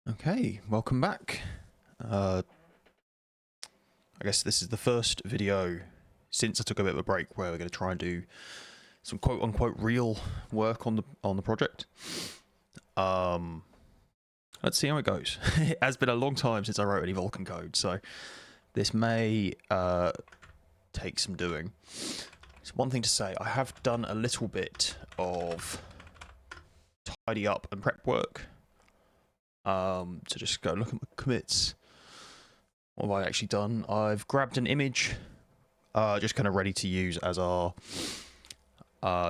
Okay, welcome back. I guess this is the first video since I took a bit of a break where we're going to try and do some quote-unquote real work on the project. Let's see how it goes. It has been a long time since I wrote any Vulkan code, so this may take some doing. So one thing to say, I have done a little bit of tidy up and prep work. To just go look at my commits. What have I actually done? I've grabbed an image, just kind of ready to use as our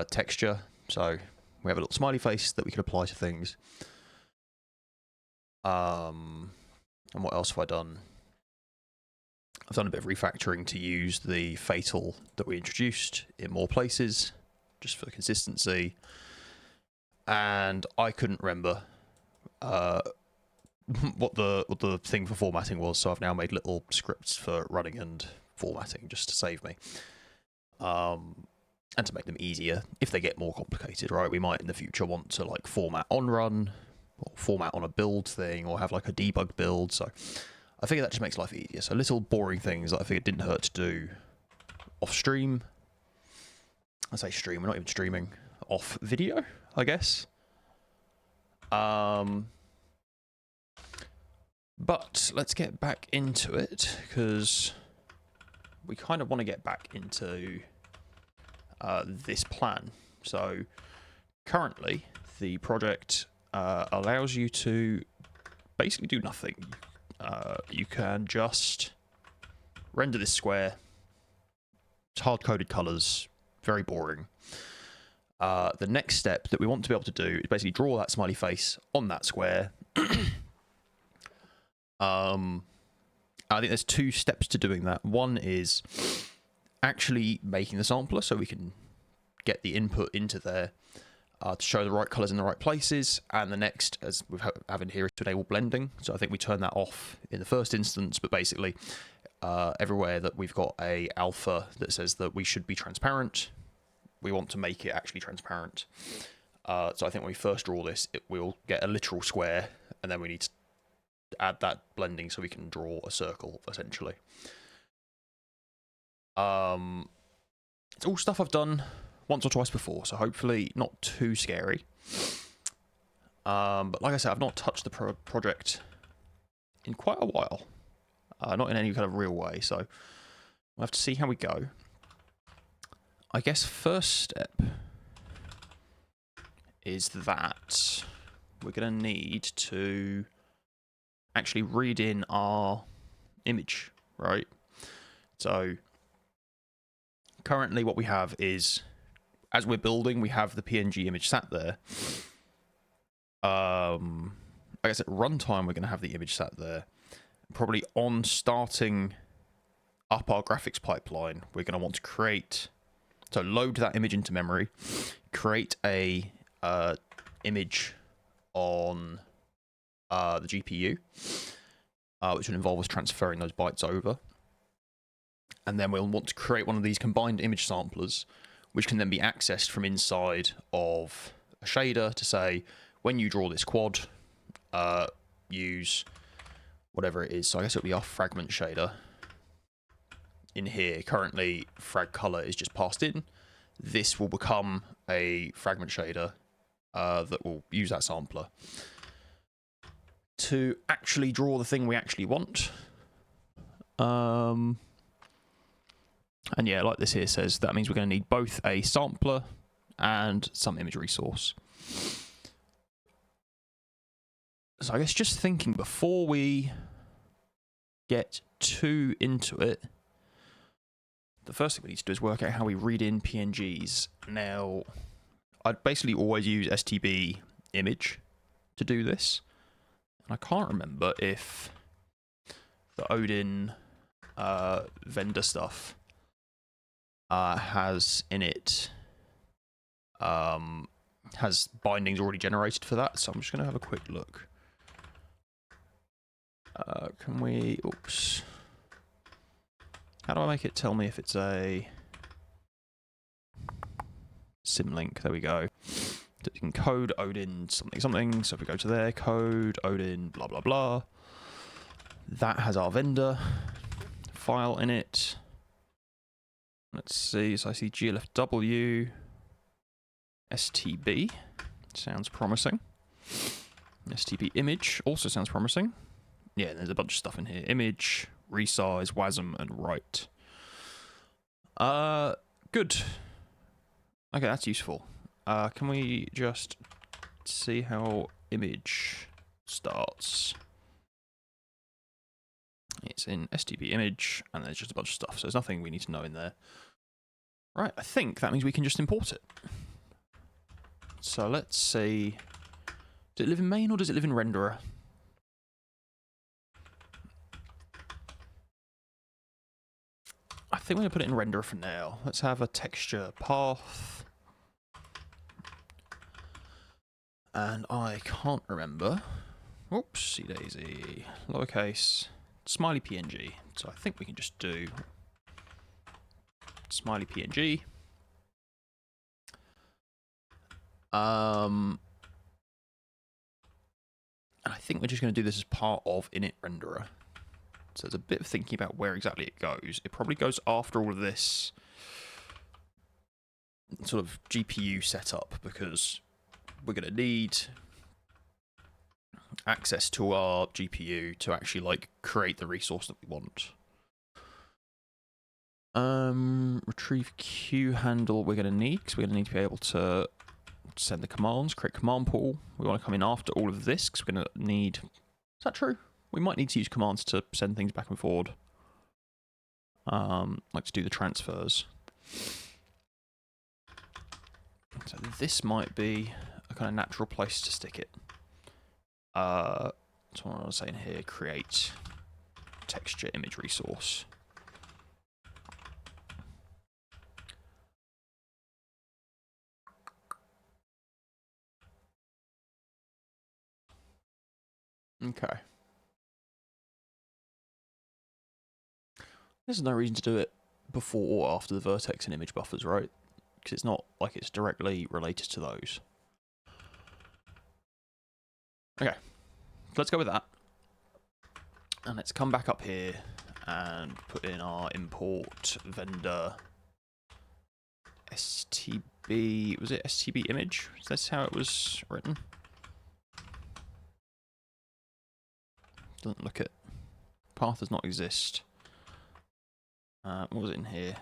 texture. So we have a little smiley face that we can apply to things. And what else have I done? I've done a bit of refactoring to use the fatal that we introduced in more places, just for consistency. And I couldn't remember what the thing for formatting was, so I've now made little scripts for running and formatting just to save me, and to make them easier if they get more complicated. Right, we might in the future want to like format on run or format on a build thing or have like a debug build. So I figure that just makes life easier. So little boring things that I figured didn't hurt to do off stream. I say stream, we're not even streaming, off video, I guess. But let's get back into it, because we kind of want to get back into this plan. So currently, the project allows you to basically do nothing. You can just render this square. It's hard-coded colors, very boring. The next step that we want to be able to do is basically draw that smiley face on that square. I think there's two steps to doing that. One is actually making the sampler so we can get the input into there to show the right colors in the right places. And the next, as we have in here, is to enable blending. So I think we turn that off in the first instance, but basically everywhere that we've got a alpha that says that we should be transparent, we want to make it actually transparent. So I think when we first draw this, we'll get a literal square, and then we need to add that blending so we can draw a circle, essentially. It's all stuff I've done once or twice before, so hopefully not too scary. But like I said, I've not touched the project in quite a while. Not in any kind of real way, so we'll have to see how we go. I guess first step is that we're going to need to actually read in our image, right? So currently what we have is, as we're building, we have the PNG image sat there. I guess at runtime we're going to have the image sat there. Probably on starting up our graphics pipeline, we're going to want to create, so load that image into memory, create a image on the GPU, which will involve us transferring those bytes over. And then we'll want to create one of these combined image samplers, which can then be accessed from inside of a shader to say, when you draw this quad, use whatever it is. So I guess it'll be our fragment shader. In here, currently, frag color is just passed in. This will become a fragment shader that will use that sampler to actually draw the thing we actually want. And yeah, like this here says, that means we're going to need both a sampler and some image resource. So I guess just thinking before we get too into it, the first thing we need to do is work out how we read in PNGs. Now, I'd basically always use STB image to do this. I can't remember if the Odin vendor stuff has in it has bindings already generated for that, so I'm just going to have a quick look. Can we? Oops. How do I make it tell me if it's a symlink? There we go. So you can code Odin something something. So if we go to there, code Odin blah blah blah. That has our vendor file in it. Let's see. So I see glfw stb. Sounds promising. stb image also sounds promising. Yeah, there's a bunch of stuff in here. Image, resize, wasm, and write. Good. Okay, that's useful. Can we just see how image starts? It's in stb image, and there's just a bunch of stuff, so there's nothing we need to know in there. Right, I think that means we can just import it. So let's see. Does it live in main or does it live in renderer? I think we're going to put it in renderer for now. Let's have a texture path. And I can't remember. Oopsie daisy. Lowercase. Smiley PNG. So I think we can just do smiley PNG. And I think we're just going to do this as part of init renderer. So there's a bit of thinking about where exactly it goes. It probably goes after all of this sort of GPU setup, because we're going to need access to our GPU to actually like create the resource that we want. Retrieve queue handle we're going to need, because we're going to need to be able to send the commands, create command pool. We want to come in after all of this, because we're going to need... Is that true? We might need to use commands to send things back and forward. Like to do the transfers. So this might be a kind of natural place to stick it. That's what I was saying here. Create texture image resource. Okay. There's no reason to do it before or after the vertex and image buffers, right? Because it's not like it's directly related to those. Okay, let's go with that. And let's come back up here and put in our import vendor stb. Was it stb image? Is this how it was written? Doesn't look it. Path does not exist. What was it in here?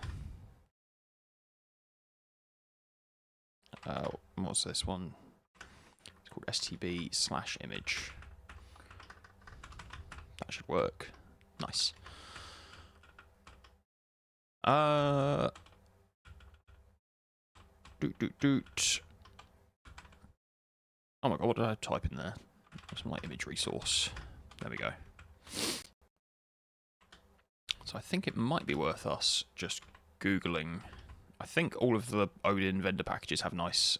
What's this one? It's called stb/image. That should work. Nice. Doot. Oh my god, what did I type in there? That's my image resource. There we go. So I think it might be worth us just Googling. I think all of the Odin vendor packages have nice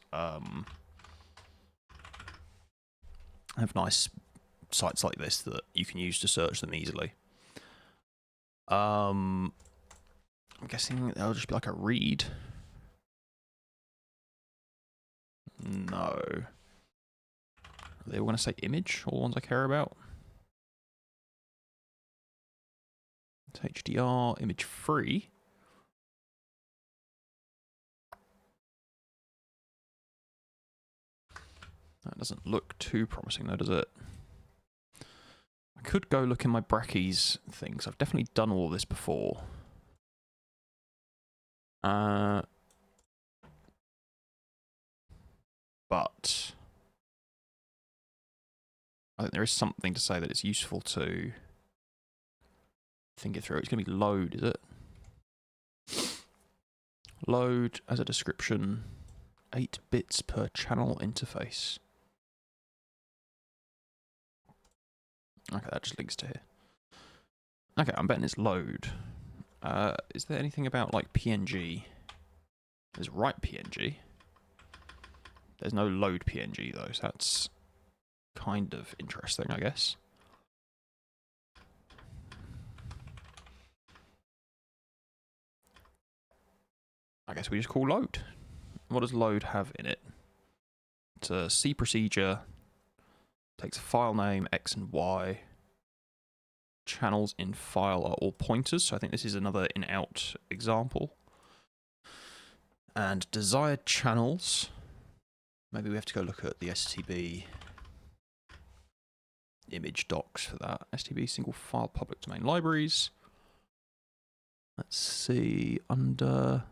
sites like this that you can use to search them easily. I'm guessing that'll just be like a read. No. They want to say image, all the ones I care about. It's HDR, image free. That doesn't look too promising though, does it? I could go look in my Brackeys things. I've definitely done all this before. But I think there is something to say that it's useful to think it through. It's going to be load, is it? Load as a description, 8 bits per channel interface. Okay, that just links to here. Okay, I'm betting it's load. Is there anything about like PNG? There's write PNG. There's no load PNG though, so that's kind of interesting, I guess. I guess we just call load. What does load have in it? It's a C procedure, takes a file name, X and Y. Channels in file are all pointers, so I think this is another in-out example. And desired channels, maybe we have to go look at the STB image docs for that. STB single file public domain libraries. Let's see, under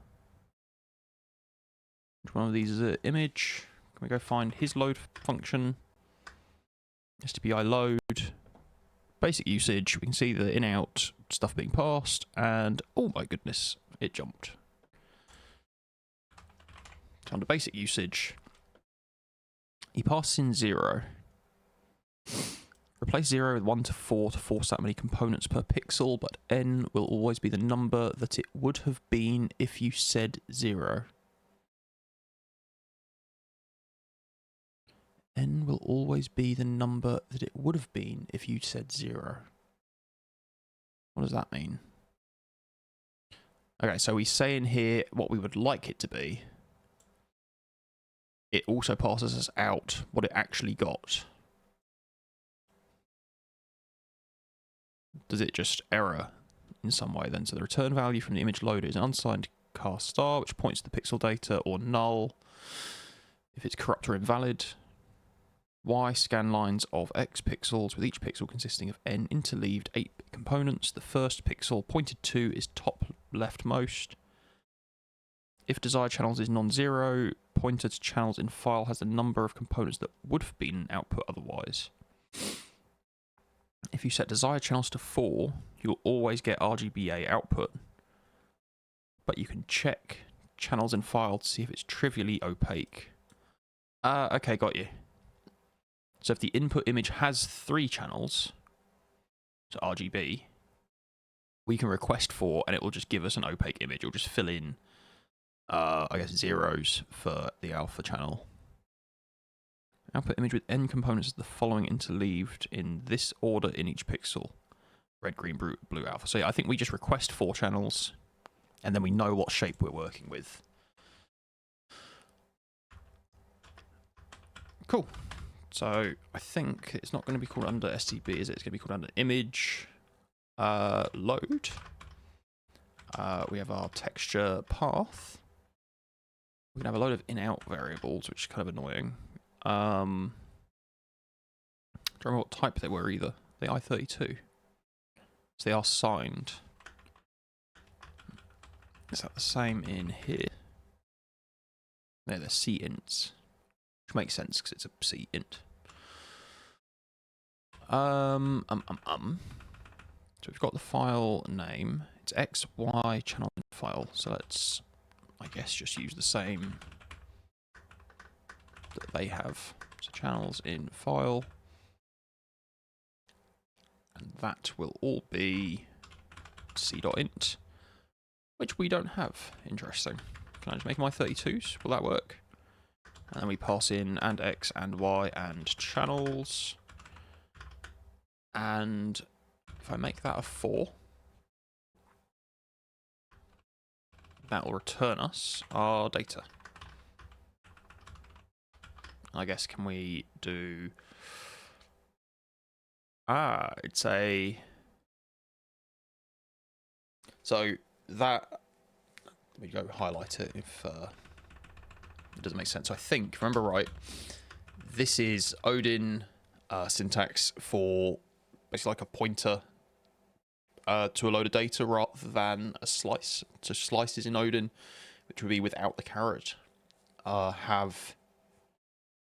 which one of these is it? Image. Can we go find his load function? STBI load. Basic usage. We can see the in-out stuff being passed, and oh my goodness, it jumped. So under basic usage, he passes in 0. Replace 0 with 1 to 4 to force that many components per pixel, but n will always be the number that it would have been if you said 0. N will always be the number that it would have been if you said 0. What does that mean? Okay, so we say in here what we would like it to be. It also passes us out what it actually got. Does it just error in some way then? So the return value from the image loader is an unsigned car star, which points to the pixel data, or null if it's corrupt or invalid. Y scan lines of X pixels, with each pixel consisting of n interleaved 8-bit components. The first pixel pointed to is top leftmost. If desired channels is non-zero, pointer to channels in file has the number of components that would have been output otherwise. If you set desired channels to 4, you'll always get RGBA output, but you can check channels in file to see if it's trivially opaque. Okay, got you. So if the input image has 3 channels, so RGB, we can request 4 and it will just give us an opaque image. It'll just fill in, I guess, zeros for the alpha channel. Output image with n components is the following interleaved in this order in each pixel. Red, green, blue, alpha. So yeah, I think we just request 4 channels and then we know what shape we're working with. Cool. So I think it's not going to be called under STB, is it? It's going to be called under image load. We have our texture path. We can have a load of in-out variables, which is kind of annoying. I don't remember what type they were either. They I32. So they are signed. Is that the same in here? No, they're C ints. Which makes sense because it's a C int. So we've got the file name. It's XY channel file. So let's, I guess, just use the same that they have. So channels in file. And that will all be c.int, which we don't have. Interesting. Can I just make my 32s? Will that work? And then we pass in and X and Y and channels. And if I make that a 4, that will return us our data. I guess, can we do... it's a... So that... Let me go highlight it if it doesn't make sense. So I think, if I remember right, this is Odin syntax for basically like a pointer to a load of data rather than a slice. So slices in Odin, which would be without the caret, have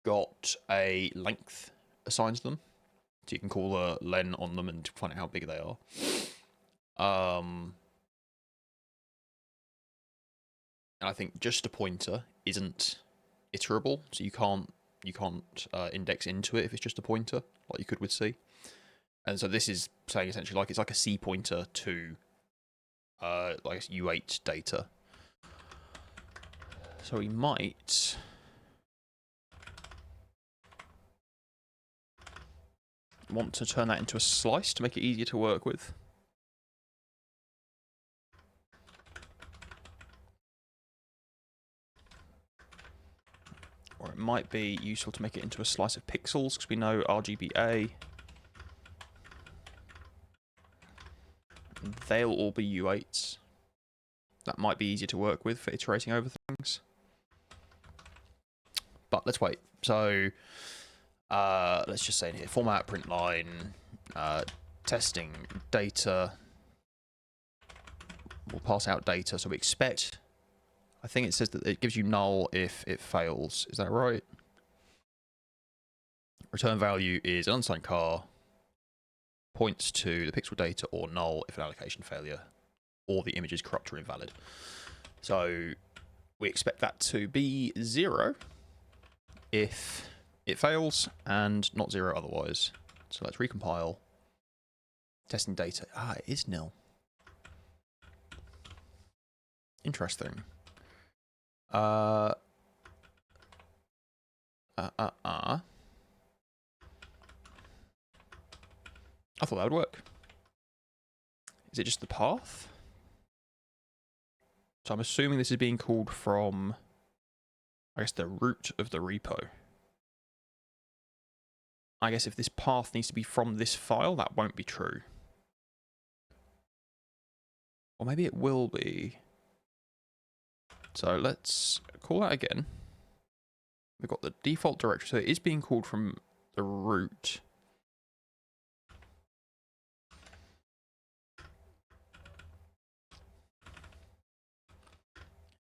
got a length assigned to them. So you can call a len on them and find out how big they are. And I think just a pointer isn't iterable, so you can't index into it if it's just a pointer, like you could with C. And so this is saying essentially like it's like a C pointer to like U8 data. So we might want to turn that into a slice to make it easier to work with. Or might be useful to make it into a slice of pixels, because we know RGBA, they'll all be U8s. That might be easier to work with for iterating over things. But let's wait. So let's just say in here, format, print line, testing data. We'll pass out data, so we expect, I think it says that it gives you null if it fails. Is that right? Return value is an unsigned car, points to the pixel data, or null if an allocation failure, or the image is corrupt or invalid. So we expect that to be 0 if it fails, and not 0 otherwise. So let's recompile. Testing data. Ah, it is nil. Interesting. I thought that would work. Is it just the path? So I'm assuming this is being called from, I guess, the root of the repo. I guess if this path needs to be from this file, that won't be true. Or maybe it will be. So let's call that again. We've got the default directory, so it is being called from the root.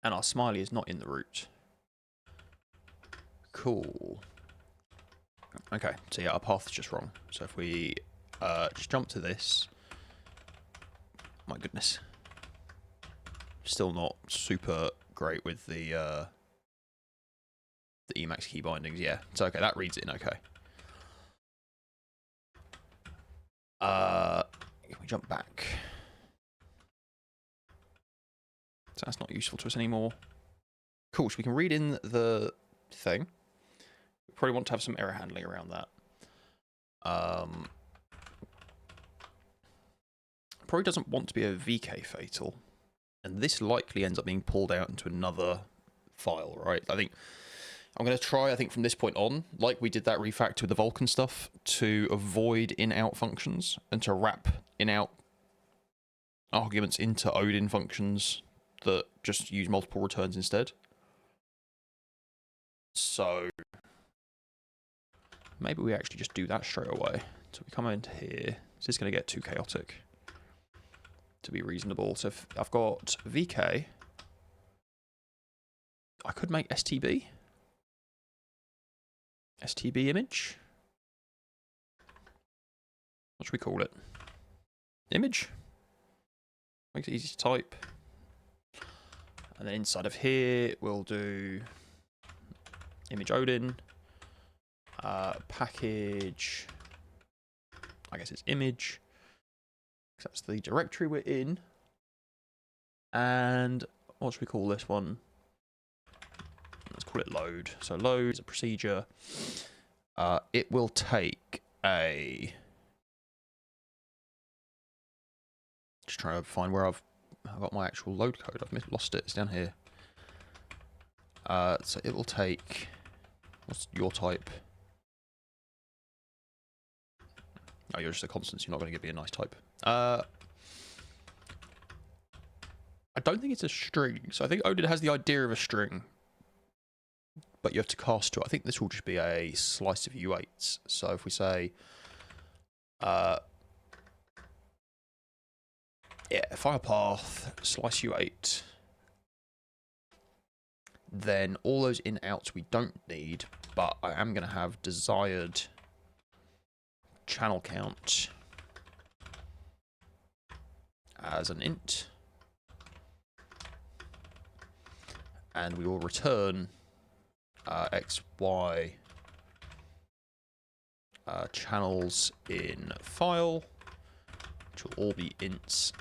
And our smiley is not in the root. Cool. Okay, so yeah, our path is just wrong. So if we just jump to this, my goodness, still not super great with the Emacs key bindings. Yeah, so okay, that reads it in okay. Can we jump back? So that's not useful to us anymore. Cool, so we can read in the thing. We probably want to have some error handling around that. Probably doesn't want to be a VK fatal. And this likely ends up being pulled out into another file, right? I think I'm going to try, from this point on, like we did that refactor with the Vulkan stuff, to avoid in-out functions and to wrap in-out arguments into Odin functions that just use multiple returns instead. So maybe we actually just do that straight away. So we come into here. This is going to get too chaotic to be reasonable. So if I've got VK, I could make STB. STB image. What should we call it? Image. Makes it easy to type. And then inside of here, we'll do image Odin, package, I guess it's image, because that's the directory we're in. And what should we call this one? Let's call it load. So load is a procedure. It will take a... Just trying to find where I've got my actual load code. I've lost it. It's down here. So it will take... What's your type? Oh, you're just a constant, so you're not going to give me a nice type. I don't think it's a string. So I think Odin has the idea of a string, but you have to cast to it. I think this will just be a slice of U8s. So if we say... yeah, file path, slice U8, then all those in-outs we don't need, but I am going to have desired channel count as an int, and we will return x, y channels in file, which will all be ints,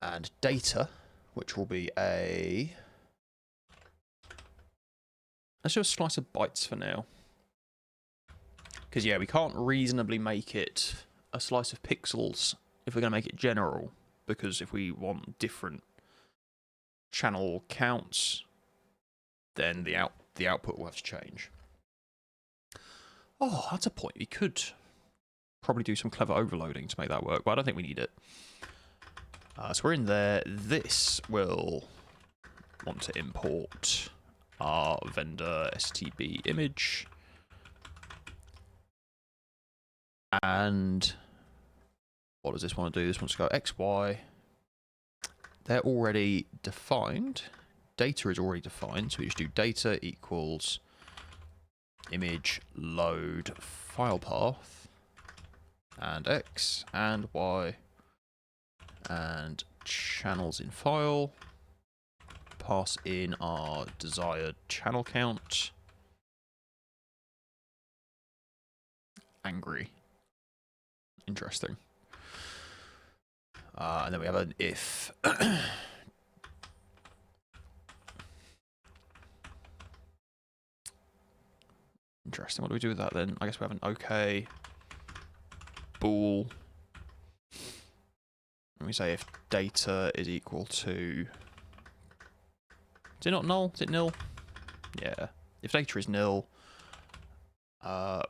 and data, which will be a... Let's do a slice of bytes for now. Because, yeah, we can't reasonably make it a slice of pixels if we're going to make it general. Because if we want different channel counts, then the output will have to change. Oh, that's a point. We could probably do some clever overloading to make that work, but I don't think we need it. So we're in there. This will want to import our vendor stb image. And what does this want to do? This wants to go X, Y. They're already defined. Data is already defined, so we just do data equals image load file path and X and Y and channels in file. Pass in our desired channel count. Angry. Interesting. And then we have an if. Interesting. What do we do with that then? I guess we have an OK. Bool. And we say if data is equal to... Is it not null? Is it nil? Yeah. If data is nil,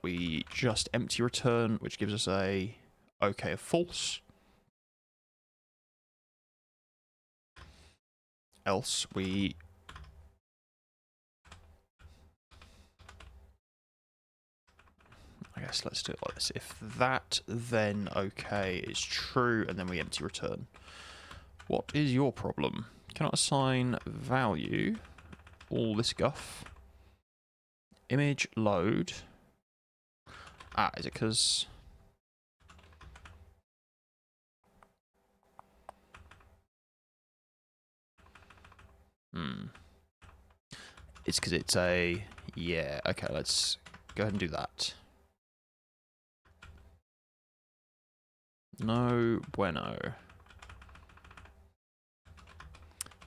we just empty return, which gives us a OK of false. Else we... I guess let's do it like this. If that, then OK is true, and then we empty return. What is your problem? Cannot assign value. All this guff. Image load. Ah, is it because... It's because it's a... Yeah, okay, let's go ahead and do that. No bueno.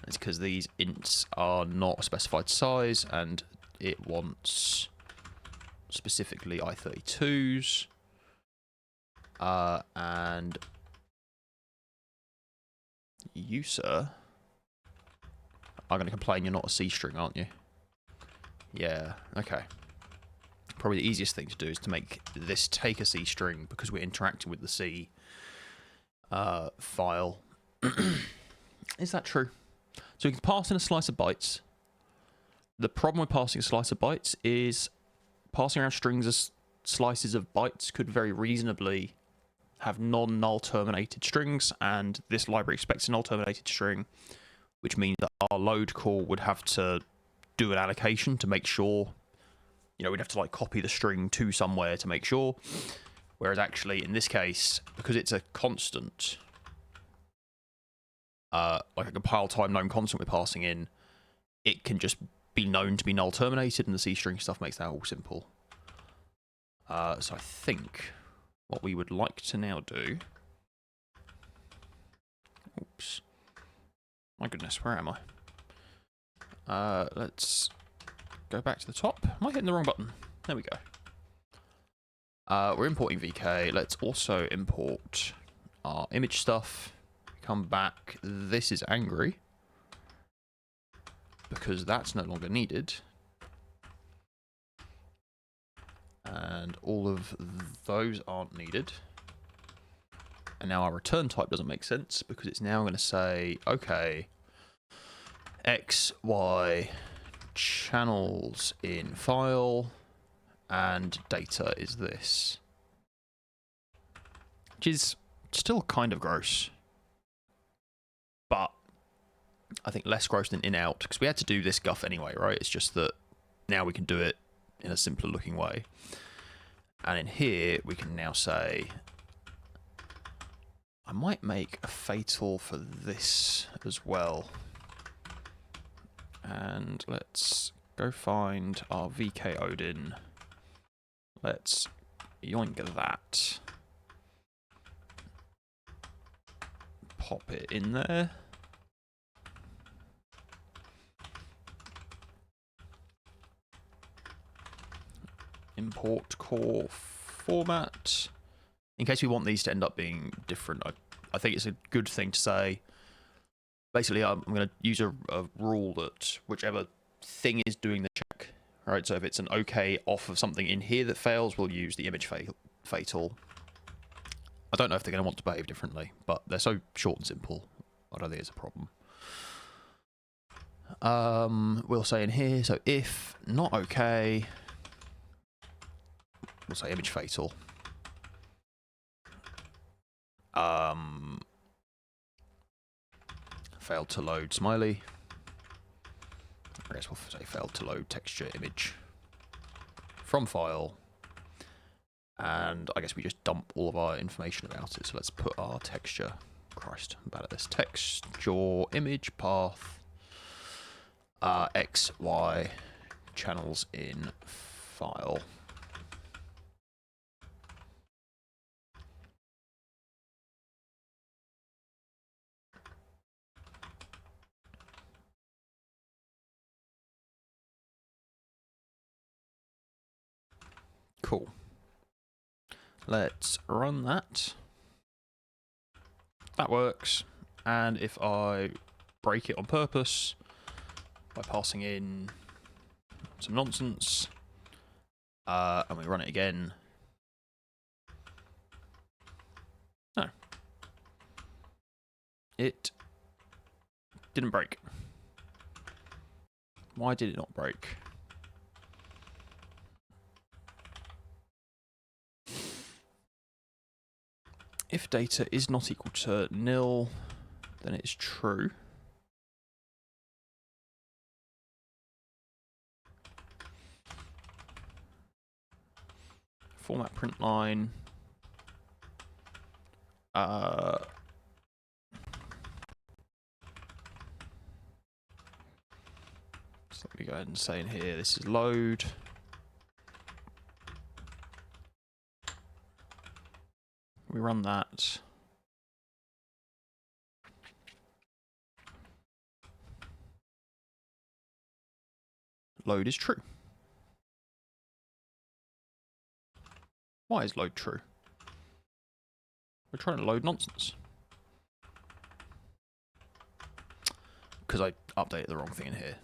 It's because these ints are not a specified size, and it wants specifically i32s. And you, sir, are going to complain you're not a C string, aren't you? Yeah, okay. Probably the easiest thing to do is to make this take a C string because we're interacting with the C file. Is that true? So we can pass in a slice of bytes. The problem with passing a slice of bytes is passing around strings as slices of bytes could very reasonably have non-null terminated strings, and this library expects a null terminated string, which means that our load call would have to do an allocation to make sure, you know, we'd have to like copy the string to somewhere to make sure. Whereas actually in this case, because it's a constant, like a compile time known constant we're passing in, it can just be known to be null terminated, and the C string stuff makes that all simple. So I think what we would like to now do... Oops. My goodness, where am I? Let's go back to the top. Am I hitting the wrong button? There we go. We're importing VK. Let's also import our image stuff. Come back. This is angry because that's no longer needed. And all of those aren't needed. And now our return type doesn't make sense because it's now going to say, okay, X, Y, channels in file, and data is this. Which is still kind of gross. But I think less gross than in-out, because we had to do this guff anyway, right? It's just that now we can do it in a simpler looking way. And in here, we can now say, I might make a fatal for this as well. And let's go find our VK Odin. Let's yoink that. Pop it in there. Import core format. In case we want these to end up being different, I think it's a good thing to say. Basically, I'm going to use a rule that whichever thing is doing the check, right? So if it's an OK off of something in here that fails, we'll use the image fatal. I don't know if they're going to want to behave differently, but they're so short and simple, I don't think it's a problem. We'll say in here, so if not OK, we'll say image fatal. Failed to load smiley. I guess we'll say failed to load texture image from file. And I guess we just dump all of our information about it. So let's put our texture. Christ, I'm bad at this. Texture image path. X, Y channels in file. Cool. Let's run that. That works. And if I break it on purpose by passing in some nonsense, and we run it again, no, it didn't break. Why did it not break? If data is not equal to nil, then it's true. Format print line. So let me go ahead and say in here, this is load. We run that. Load is true. Why is load true? We're trying to load nonsense. Because I updated the wrong thing in here.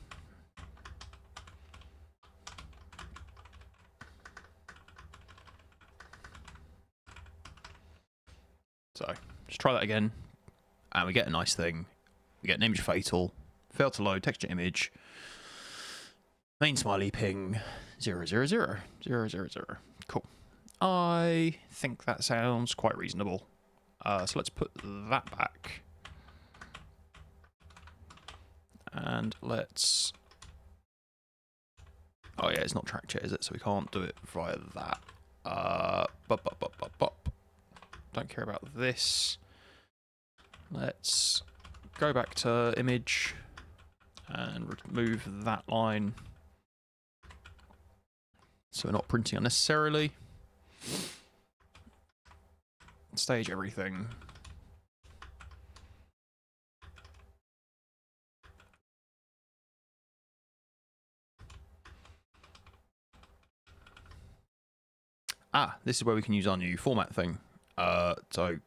So, just try that again, and we get a nice thing. We get an image fatal, fail to load texture image, main smiley ping 000 000. Cool. I think that sounds quite reasonable. So let's put that back. And let's... Oh yeah, it's not tracked yet, is it? So we can't do it via that. Don't care about this. Let's go back to image and remove that line so we're not printing unnecessarily. Stage everything. This is where we can use our new format thing. So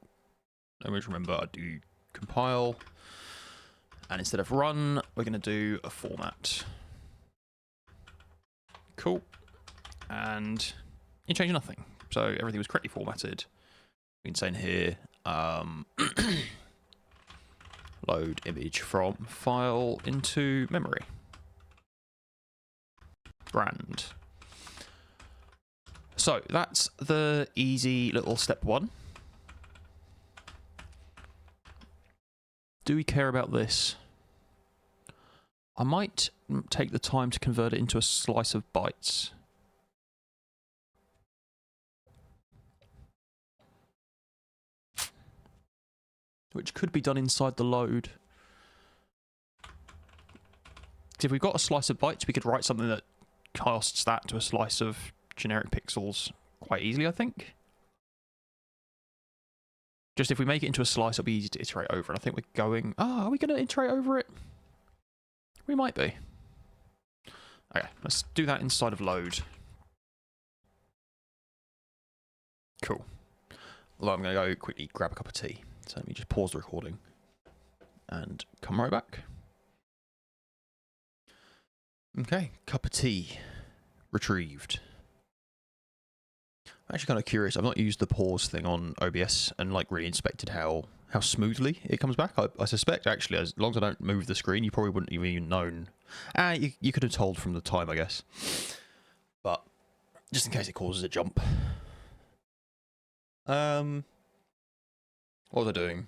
always remember I do compile, and instead of run, we're going to do a format. Cool. And you change nothing. So everything was correctly formatted. We can say in here, load image from file into memory. Brand. So that's the easy little step one. Do we care about this? I might take the time to convert it into a slice of bytes. Which could be done inside the load. If we've got a slice of bytes, we could write something that casts that to a slice of generic pixels quite easily, I think. Just if we make it into a slice, it'll be easy to iterate over. And I think we're going... are we going to iterate over it? We might be. Okay, let's do that inside of load. Cool. Although I'm going to go quickly grab a cup of tea. So let me just pause the recording and come right back. Okay, cup of tea retrieved. I'm actually kind of curious. I've not used the pause thing on OBS and like really inspected how smoothly it comes back. I suspect actually, as long as I don't move the screen, you probably wouldn't even known. You could have told from the time, I guess. But just in case it causes a jump. What was I doing?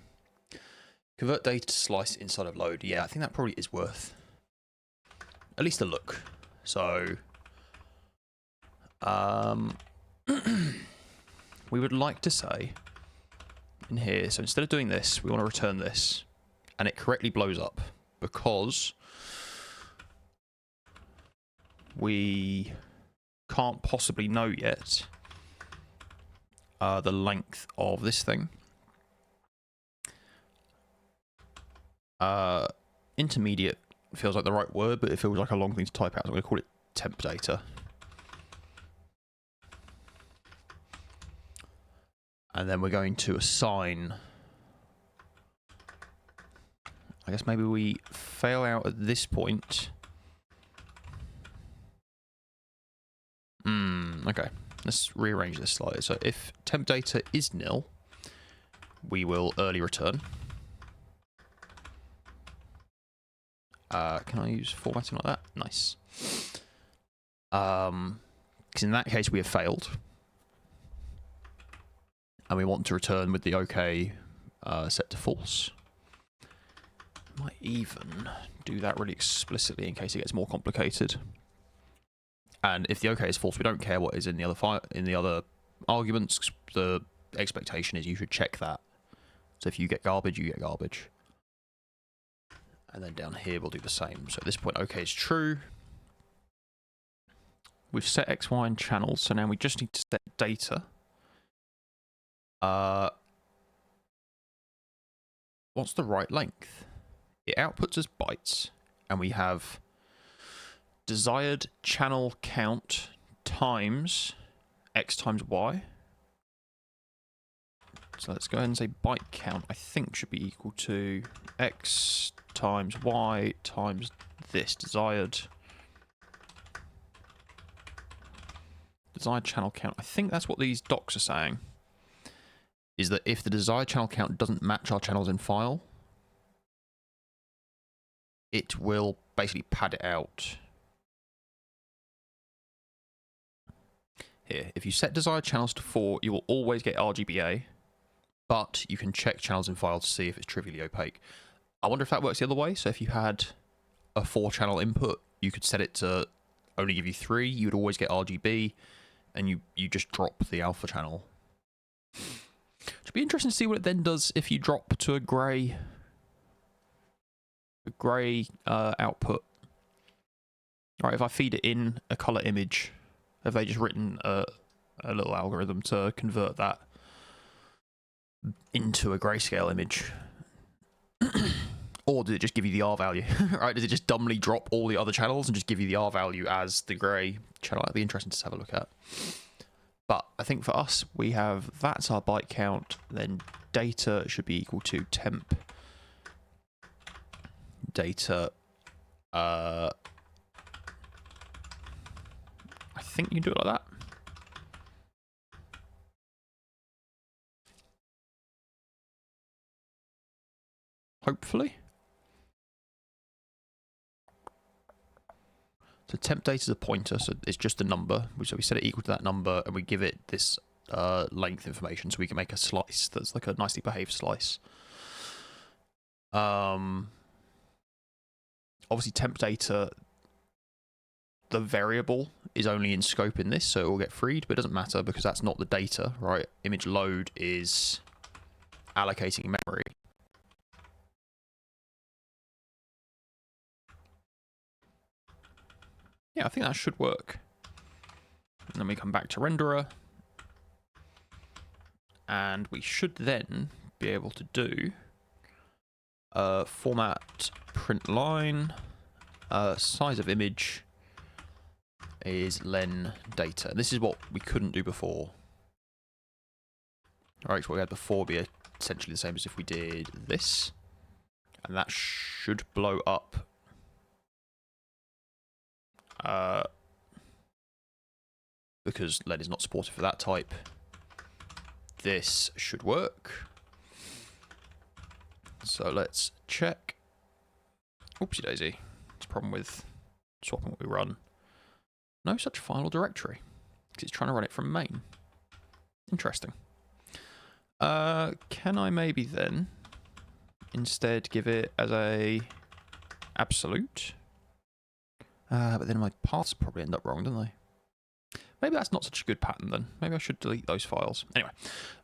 Convert data to slice inside of load. Yeah, I think that probably is worth at least a look. So, we would like to say in here, so instead of doing this, we want to return this, and it correctly blows up because we can't possibly know yet the length of this thing. Intermediate feels like the right word, but it feels like a long thing to type out, so I'm going to call it temp data. And then we're going to assign, I guess maybe we fail out at this point. Okay, let's rearrange this slightly. So if temp data is nil, we will early return. Can I use formatting like that? Nice. Because in that case we have failed. And we want to return with the OK set to false. Might even do that really explicitly in case it gets more complicated. And if the OK is false, we don't care what is in the other arguments. The expectation is you should check that. So if you get garbage, you get garbage. And then down here we'll do the same. So at this point, OK is true. We've set X, Y, and channels, so now we just need to set data. What's the right length? It outputs as bytes, and we have desired channel count times X times Y. So let's go ahead and say byte count, I think, should be equal to X times Y times this desired channel count. I think that's what these docs are saying, is that if the desired channel count doesn't match our channels in file, it will basically pad it out. Here, if you set desired channels to 4, you will always get RGBA, but you can check channels in file to see if it's trivially opaque. I wonder if that works the other way. So if you had a 4-channel input, you could set it to only give you 3. You would always get RGB, and you just drop the alpha channel. It'd be interesting to see what it then does if you drop to a grey output. All right, if I feed it in a color image, have they just written a little algorithm to convert that into a grayscale image? Or did it just give you the R value? Right? Did it just dumbly drop all the other channels and just give you the R value as the grey channel? That'd be interesting to have a look at. But I think for us, we have, that's our byte count, then data should be equal to temp data. I think you can do it like that. Hopefully. So temp data is a pointer, so it's just a number. So we set it equal to that number, and we give it this length information, so we can make a slice that's like a nicely behaved slice. Obviously, temp data, the variable is only in scope in this, so it will get freed, but it doesn't matter because that's not the data, right? Image load is allocating memory. Yeah, I think that should work. And then we come back to renderer. And we should then be able to do format print line, size of image is len data. This is what we couldn't do before. Alright, so what we had before would be essentially the same as if we did this. And that should blow up because LED is not supported for that type. This should work. So let's check. Oopsie daisy. It's a problem with swapping what we run. No such file or directory, because it's trying to run it from main. Interesting. Can I maybe then instead give it as a absolute? But then my paths probably end up wrong, don't they? Maybe that's not such a good pattern then. Maybe I should delete those files. Anyway,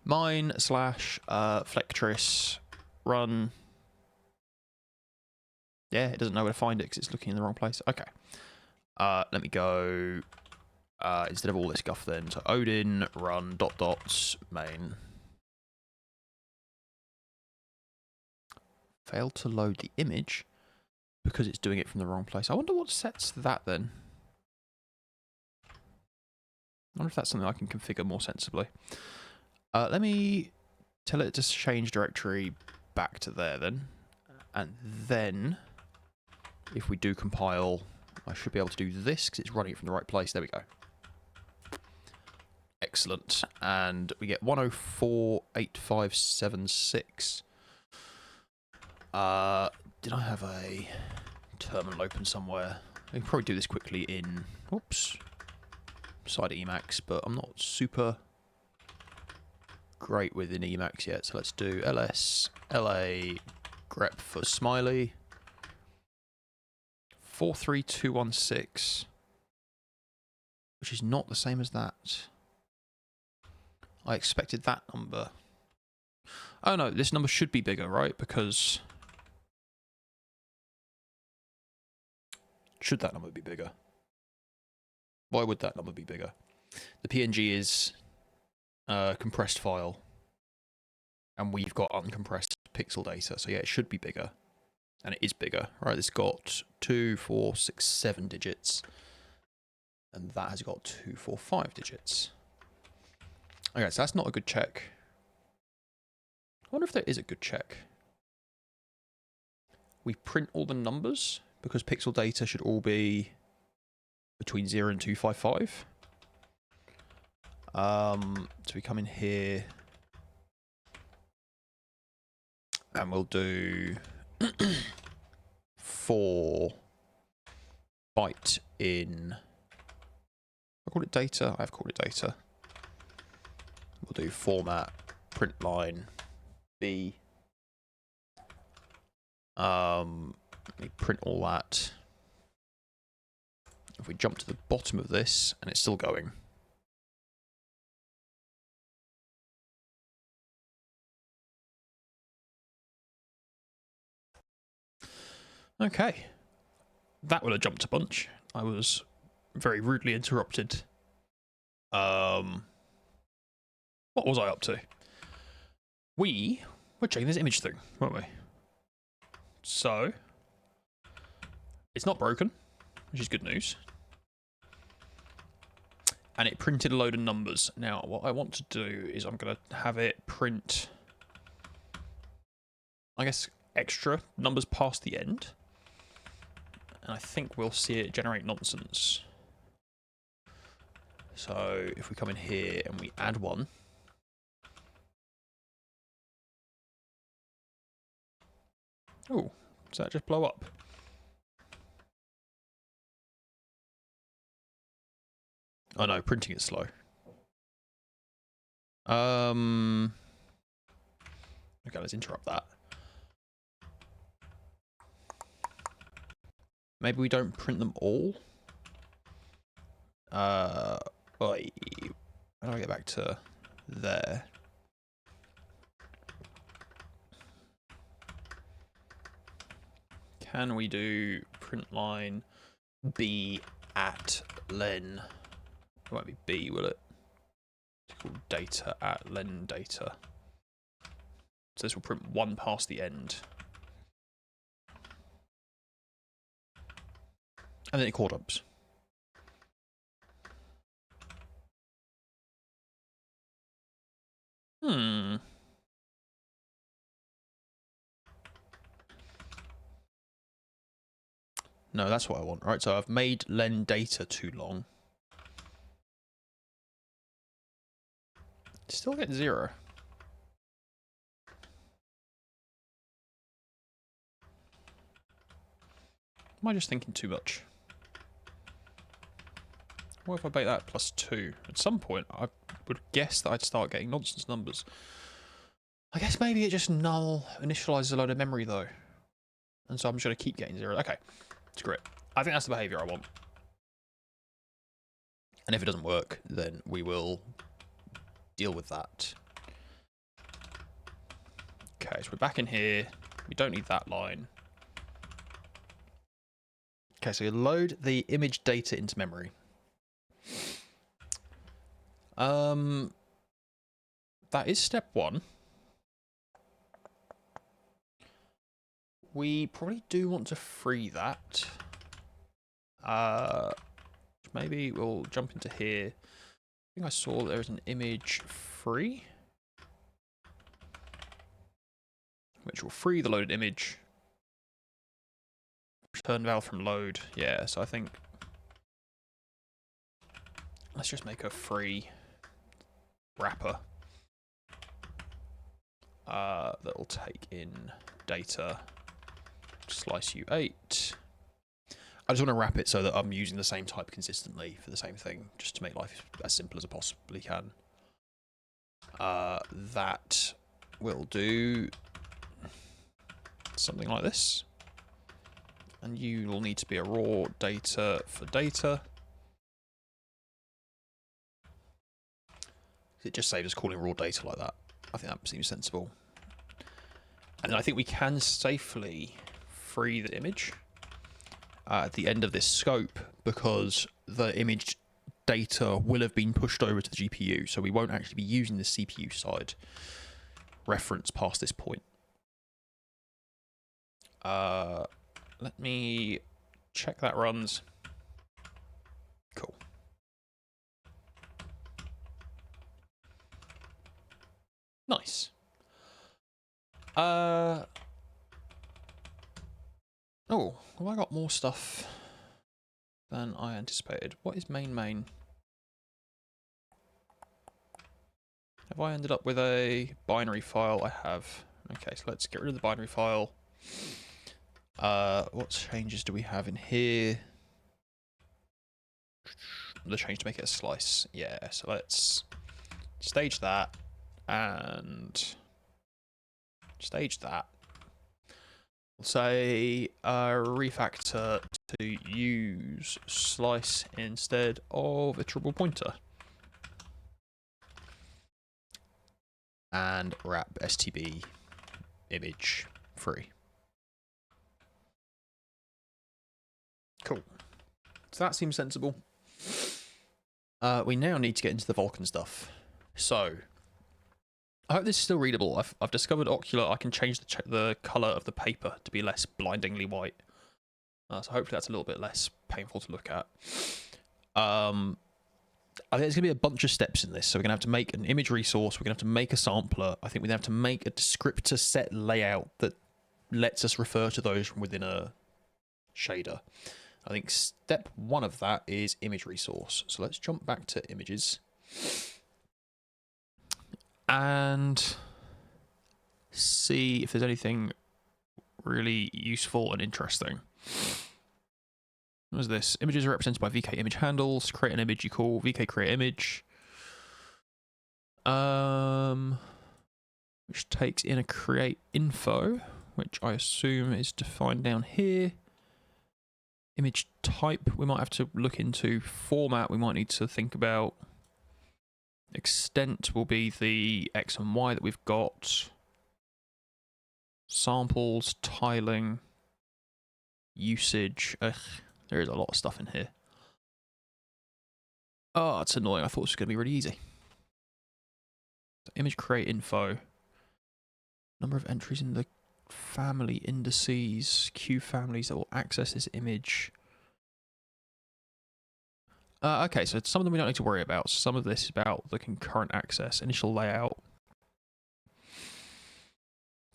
mine / Flectris run. Yeah, it doesn't know where to find it because it's looking in the wrong place. Okay. Let me go, instead of all this guff then, so Odin run ... main. Failed to load the image because it's doing it from the wrong place. I wonder what sets that then. I wonder if that's something I can configure more sensibly. Let me tell it to change directory back to there then. And then, if we do compile, I should be able to do this because it's running it from the right place. There we go. Excellent. And we get 1048576. Did I have a terminal open somewhere? I can probably do this quickly in, whoops, side of Emacs, but I'm not super great within Emacs yet. So let's do ls la grep for smiley 43216, which is not the same as that. I expected that number. Oh no, this number should be bigger, right? Because should that number be bigger? Why would that number be bigger? The PNG is a compressed file, and we've got uncompressed pixel data, so yeah, it should be bigger. And it is bigger, right? It's got 2, 4, 6, 7 digits, and that has got 2, 4, 5 digits. Okay, so that's not a good check. I wonder if there is a good check. We print all the numbers, because pixel data should all be between 0 and 255. So we come in here, and we'll do 4 byte in. I call it data. I've called it data. We'll do format print line B. Let me print all that. If we jump to the bottom of this, and it's still going. Okay. That would have jumped a bunch. I was very rudely interrupted. What was I up to? We were checking this image thing, weren't we? So, it's not broken, which is good news. And it printed a load of numbers. Now, what I want to do is I'm going to have it print, I guess, extra numbers past the end. And I think we'll see it generate nonsense. So if we come in here and we add one. Oh, does that just blow up? Oh no, printing is slow. Okay, let's interrupt that. Maybe we don't print them all. How do I get back to there? Can we do print line B at len? It won't be B, will it? It's called data at len data. So this will print one past the end. And then it core dumps. No, that's what I want. Right, so I've made len data too long. Still get 0. Am I just thinking too much? What if I make that +2? At some point, I would guess that I'd start getting nonsense numbers. I guess maybe it just null initializes a load of memory, though. And so I'm just going to keep getting 0. Okay, screw it. I think that's the behavior I want. And if it doesn't work, then we will deal with that. Okay, so we're back in here. We don't need that line. Okay, so you load the image data into memory. That is step 1. We probably do want to free that. Maybe we'll jump into here. I think I saw there's an image free, which will free the loaded image. Return val from load. Yeah, so I think let's just make a free wrapper that'll take in data slice u8. I just want to wrap it so that I'm using the same type consistently for the same thing, just to make life as simple as I possibly can. That will do something like this. And you will need to be a raw data for data. It just saves us calling raw data like that. I think that seems sensible. And then I think we can safely free the image at the end of this scope, because the image data will have been pushed over to the GPU, so we won't actually be using the CPU side reference past this point. Let me check that runs. Cool. Nice. Oh, have I got more stuff than I anticipated? What is main? Have I ended up with a binary file? I have. Okay, so let's get rid of the binary file. What changes do we have in here? The change to make it a slice. Yeah, so let's stage that and stage that. We'll say refactor to use slice instead of a triple pointer. And wrap stb image free. Cool. So that seems sensible. We now need to get into the Vulkan stuff. So I hope this is still readable. I've discovered Ocular. I can change the color of the paper to be less blindingly white. So hopefully that's a little bit less painful to look at. I think there's going to be a bunch of steps in this. So we're going to have to make an image resource. We're going to have to make a sampler. I think we're going to have to make a descriptor set layout that lets us refer to those from within a shader. I think step 1 of that is image resource. So let's jump back to images and see if there's anything really useful and interesting. What is this? Images are represented by VK image handles. Create an image you call VK create image. Which takes in a create info, which I assume is defined down here. Image type, we might have to look into. Format, we might need to think about. Extent will be the X and Y that we've got. Samples, tiling, usage. Ugh, there is a lot of stuff in here. Oh, it's annoying. I thought this was going to be really easy. Image create info. Number of entries in the family indices, Q families that will access this image. Okay, so some of them we don't need to worry about. Some of this is about the concurrent access, initial layout.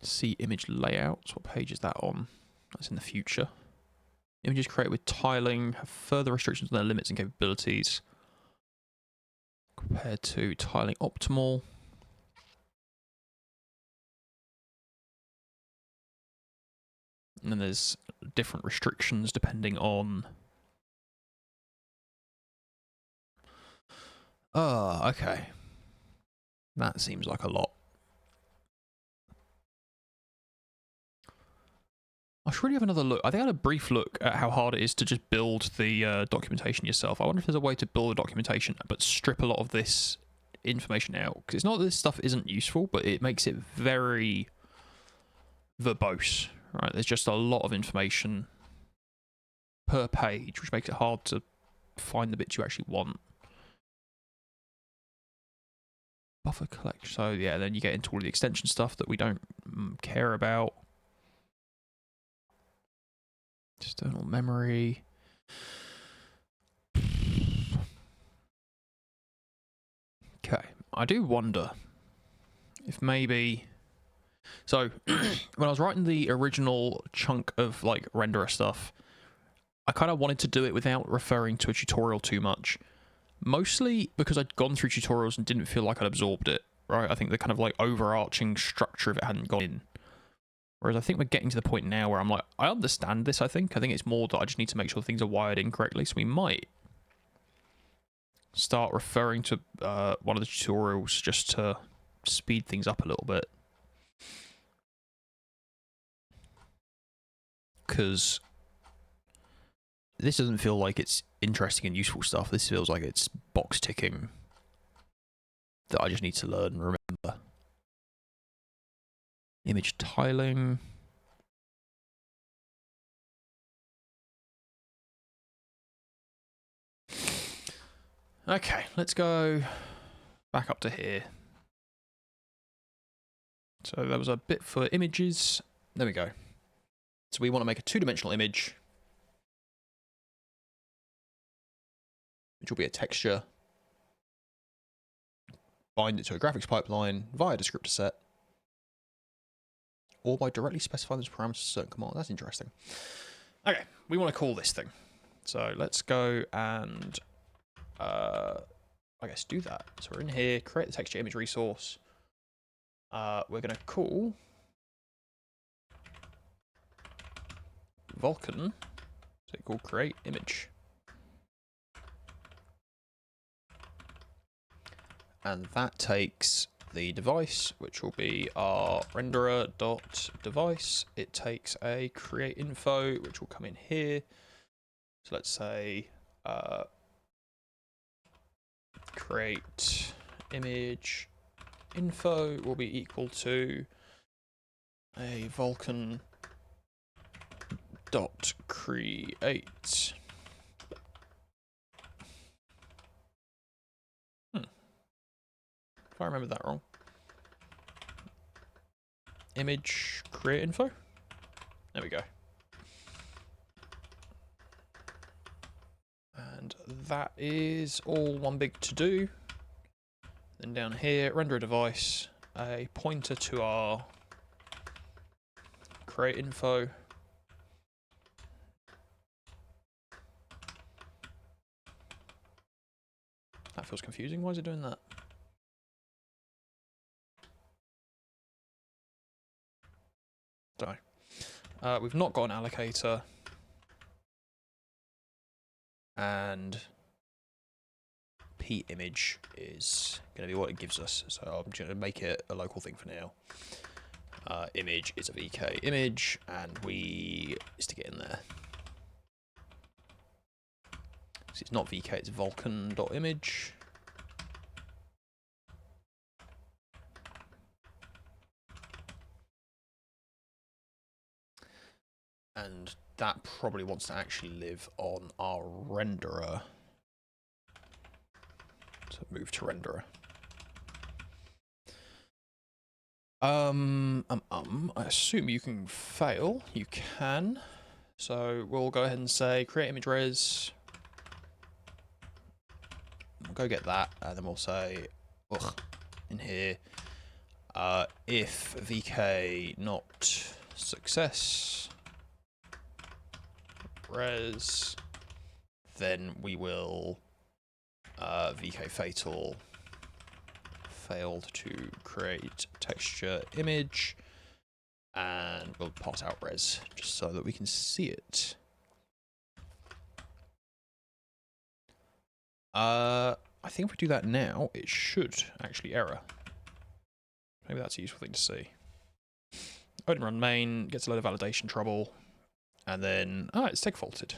See image layouts. What page is that on? That's in the future. Images created with tiling have further restrictions on their limits and capabilities compared to tiling optimal. And then there's different restrictions depending on... Oh, okay. That seems like a lot. I should really have another look. I think I had a brief look at how hard it is to just build the documentation yourself. I wonder if there's a way to build a documentation but strip a lot of this information out. Because it's not that this stuff isn't useful, but it makes it very verbose. Right? There's just a lot of information per page, which makes it hard to find the bits you actually want. Buffer collection. So yeah, then you get into all the extension stuff that we don't care about. External memory. Okay, I do wonder if maybe... So, when I was writing the original chunk of like renderer stuff, I kind of wanted to do it without referring to a tutorial too much. Mostly because I'd gone through tutorials and didn't feel like I'd absorbed it, right? I think the kind of like overarching structure of it hadn't gone in. Whereas I think we're getting to the point now where I'm like, I understand this, I think. I think it's more that I just need to make sure things are wired in correctly. So we might start referring to one of the tutorials just to speed things up a little bit. Because this doesn't feel like it's interesting and useful stuff. This feels like it's box ticking that I just need to learn and remember. Image tiling. Okay, let's go back up to here. So there was a bit for images. There we go. So we want to make a two-dimensional image, which will be a texture. Bind it to a graphics pipeline via a descriptor set, or by directly specifying those parameters to certain commands. That's interesting. Okay, we want to call this thing. So let's go and, I guess, do that. So we're in here, create the texture image resource. We're going to call Vulkan, so call create image. And that takes the device, which will be our renderer.device. It takes a create info, which will come in here. So let's say create image info will be equal to a Vulkan dot create. If I remember that wrong. Image create info. There we go. And that is all one big to do. Then down here, render a device, a pointer to our create info. That feels confusing. Why is it doing that? Don't know. We've not got an allocator. And p image is going to be what it gives us. So I'm going to make it a local thing for now. Image is a VK image, and we stick it in there. So it's not VK, it's Vulkan.image. And that probably wants to actually live on our renderer. So move to renderer. I assume you can fail. You can. So we'll go ahead and say create image res. We'll go get that, and then we'll say in here if VK not success, res. Then we will VK fatal failed to create texture image, and we'll pass out res just so that we can see it. I think if we do that now, it should actually error. Maybe that's a useful thing to see. Open run main, gets a load of validation trouble, and then, it's teg faulted.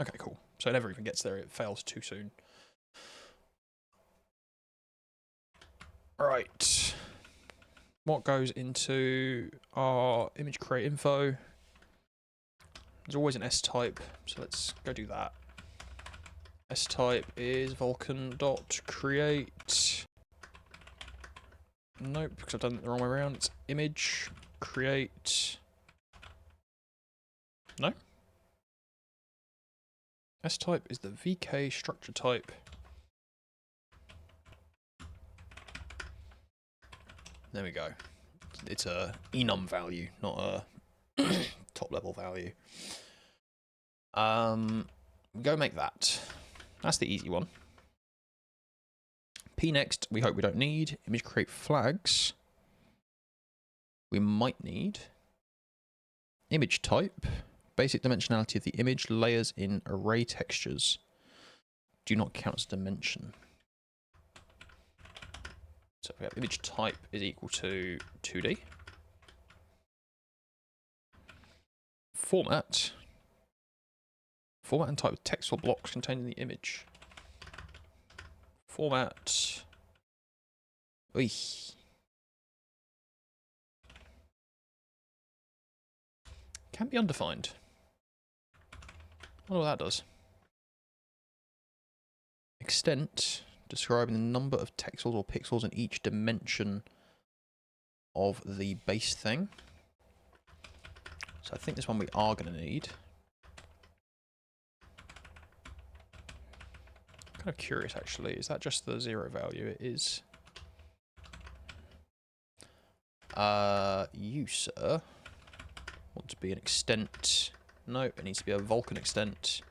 Okay, cool. So it never even gets there, it fails too soon. Right. What goes into our image create info? There's always an S type, so let's go do that. S type is vulkan.create. Nope, because I've done it the wrong way around. It's image create. No. S type is the VK structure type. There we go. It's a enum value, not a top level value. Go make that. That's the easy one. P next, we hope we don't need. Image create flags. We might need. Image type. Basic dimensionality of the image. Layers in array textures. Do not count as dimension. So we have image type is equal to 2D. Format. Format and type of text or blocks contained in the image. Format. Oy. Can be undefined. I wonder what that does. Extent, describing the number of texels or pixels in each dimension of the base thing. So I think this one we are going to need. I'm kind of curious actually, is that just the 0 value? It is. You, sir, want to be an extent. No, it needs to be a Vulkan extent.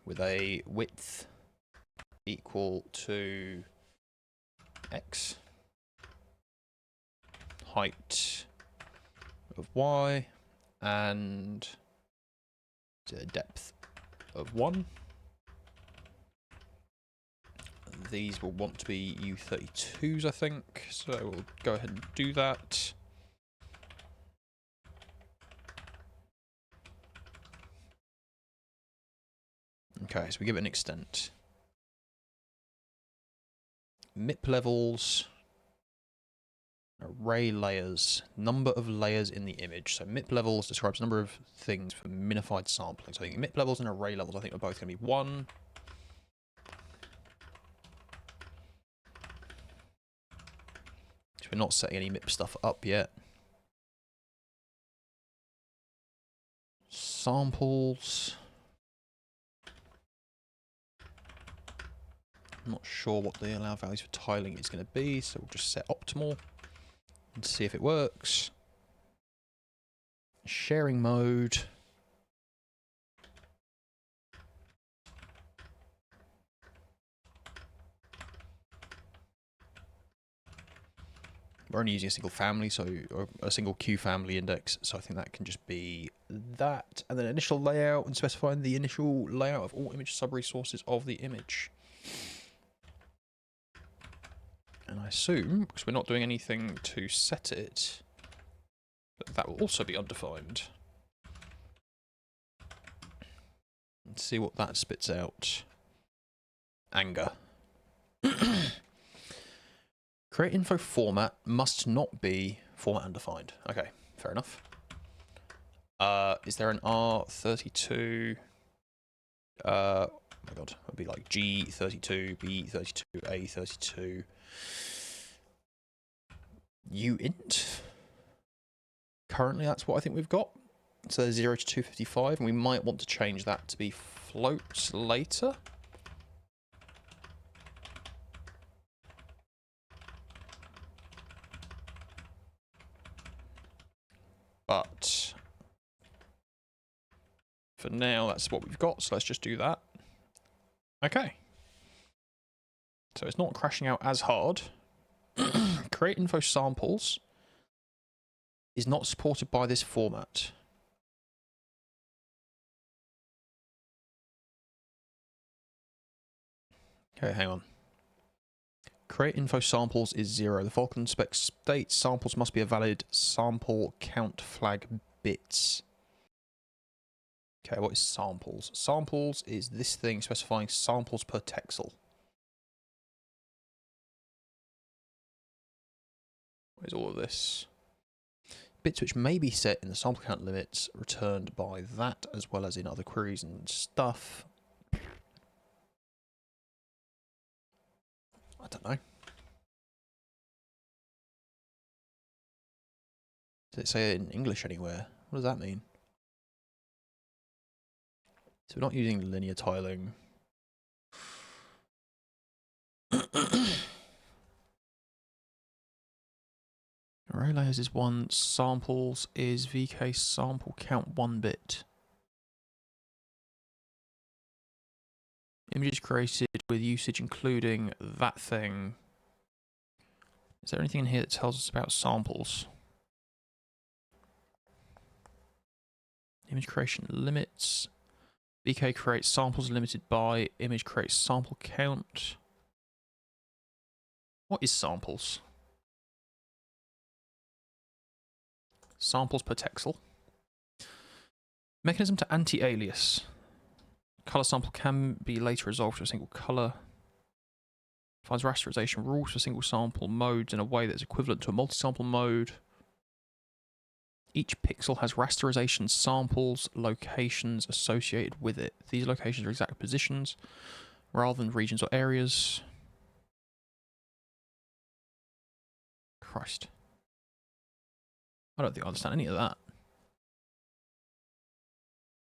With a width equal to X, height of Y, and depth of 1. These will want to be U32s, I think, so we'll go ahead and do that. Okay, so we give it an extent. MIP levels, array layers, number of layers in the image. So MIP levels describes the number of things for minified sampling. So I think MIP levels and array levels, I think, are both going to be 1. So we're not setting any MIP stuff up yet. Samples. I'm not sure what the allowed values for tiling is going to be, so we'll just set optimal and see if it works. Sharing mode. We're only using a single family, so or a single Q family index, so I think that can just be that. And then initial layout and specifying the initial layout of all image sub-resources of the image. And I assume, because we're not doing anything to set it, that will also be undefined. Let's see what that spits out. Anger. Create info format must not be format undefined. Okay, fair enough. Is there an R32? Oh my god, it would be like G32, B32, A32. Uint. Currently, that's what I think we've got. So 0 to 255, and we might want to change that to be floats later. But for now, that's what we've got. So let's just do that. Okay. So it's not crashing out as hard. Create info samples is not supported by this format. Okay, hang on. Create info samples is 0. The Vulkan spec states samples must be a valid sample count flag bits. Okay, what is samples? Samples is this thing specifying samples per texel. What is all of this? Bits which may be set in the sample count limits returned by that, as well as in other queries and stuff. I don't know. Does it say it in English anywhere? What does that mean? So we're not using linear tiling. Array layers is 1. Samples is VK sample count 1 bit. Images created with usage including that thing. Is there anything in here that tells us about samples? Image creation limits. VK creates samples limited by image creates sample count. What is samples? Samples per texel. Mechanism to anti-alias. Color sample can be later resolved to a single color. Finds rasterization rules for single sample modes in a way that is equivalent to a multi-sample mode. Each pixel has rasterization samples locations associated with it. These locations are exact positions rather than regions or areas. Christ. I don't think I understand any of that.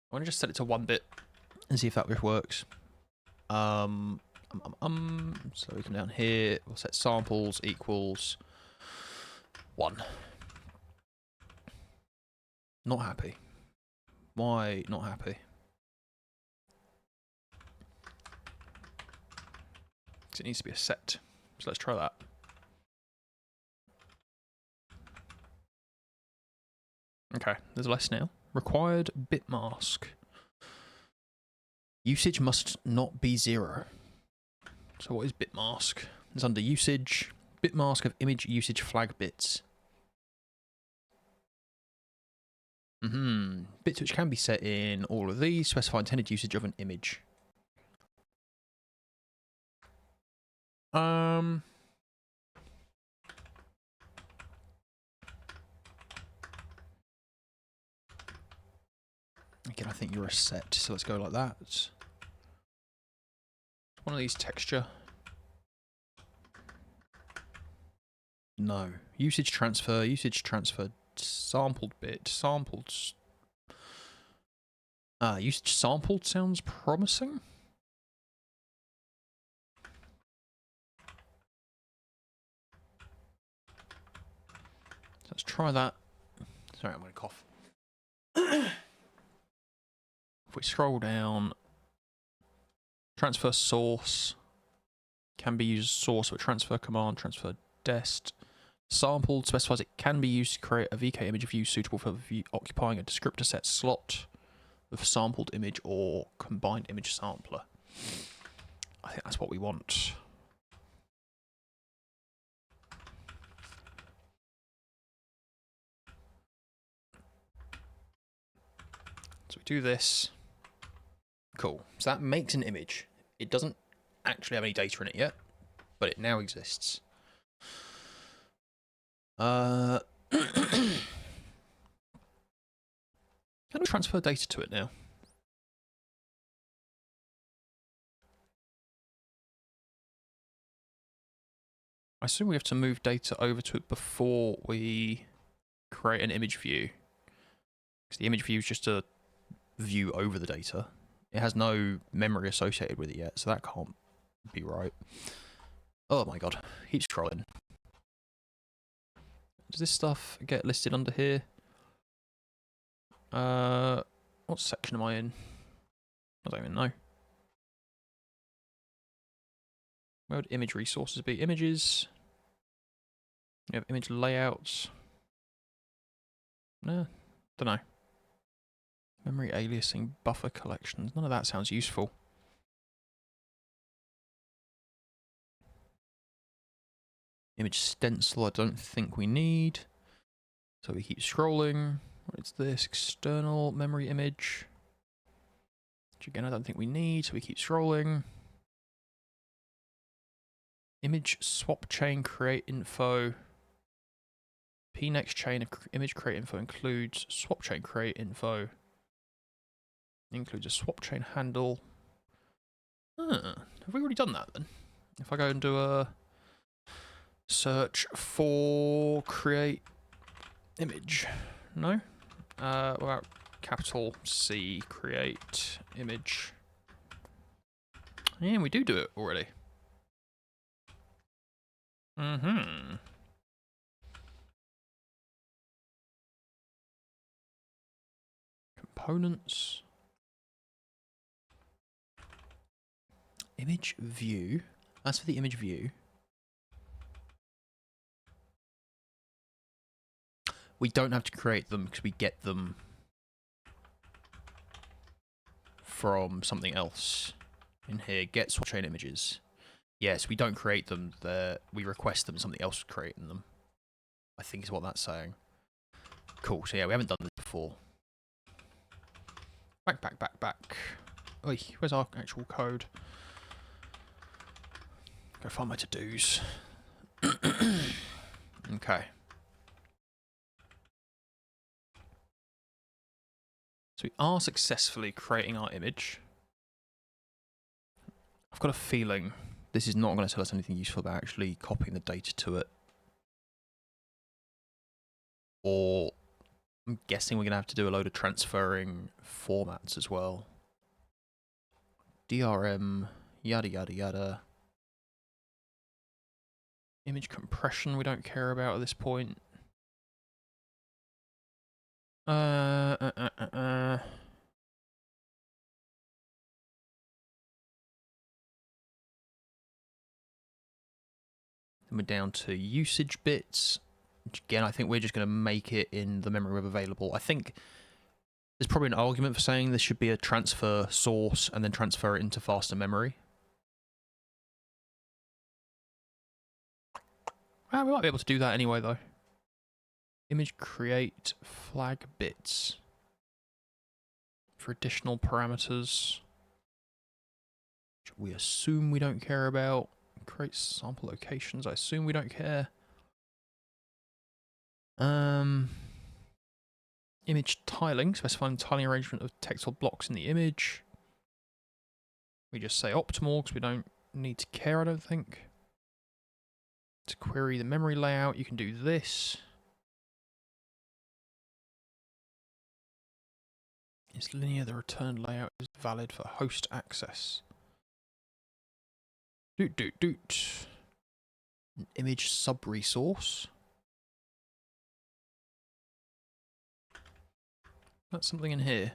I want to just set it to 1 bit and see if that works. So we come down here, we'll set samples equals 1. Not happy. Why not happy? Because it needs to be a set. So let's try that. Okay, there's less now. Required bit mask. Usage must not be 0. So what is bit mask? It's under usage. Bit mask of image usage flag bits. Bits which can be set in all of these specify intended usage of an image. Again, I think you're a set, so let's go like that. One of these texture. No. Usage transfer, sampled bit, sampled. Usage sampled sounds promising. So let's try that. Sorry, I'm going to cough. If we scroll down, transfer source can be used as source with transfer command, transfer dest. Sampled specifies it can be used to create a VK image view suitable for occupying a descriptor set slot with sampled image or combined image sampler. I think that's what we want. So we do this. Cool. So that makes an image. It doesn't actually have any data in it yet, but it now exists. How do we transfer data to it now? I assume we have to move data over to it before we create an image view. Because the image view is just a view over the data. It has no memory associated with it yet, so that can't be right. Oh my god, keep scrolling. Does this stuff get listed under here? What section am I in? I don't even know. Where would image resources be? Images. You have image layouts. No, don't know. Memory aliasing, buffer collections. None of that sounds useful. Image stencil, I don't think we need. So we keep scrolling. What is this? External memory image. Which again, I don't think we need, so we keep scrolling. Image swap chain create info. Pnext chain image create info includes swap chain create info. Includes a swap chain handle. Have we already done that then? If I go and do a search for create image, no? What about capital C create image? Yeah, we do it already. Components. Image view. As for the image view, we don't have to create them because we get them from something else. In here, get swap chain images. Yes, we don't create them. We request them. Something else creating them. I think is what that's saying. Cool. So yeah, we haven't done this before. Back. Oi, where's our actual code? Go find my to-dos. Okay. So we are successfully creating our image. I've got a feeling this is not going to tell us anything useful about actually copying the data to it. Or I'm guessing we're going to have to do a load of transferring formats as well. DRM, yada yada yada. Image compression we don't care about at this point. Then we're down to usage bits. Which again, I think we're just going to make it in the memory web available. I think there's probably an argument for saying this should be a transfer source and then transfer it into faster memory. We might be able to do that anyway, though. Image create flag bits for additional parameters, which we assume we don't care about. Create sample locations, I assume we don't care. Image tiling, specifying tiling arrangement of textile blocks in the image. We just say optimal because we don't need to care, I don't think. To query the memory layout, you can do this. Is linear the return layout is valid for host access? Doot. An image sub-resource. That's something in here.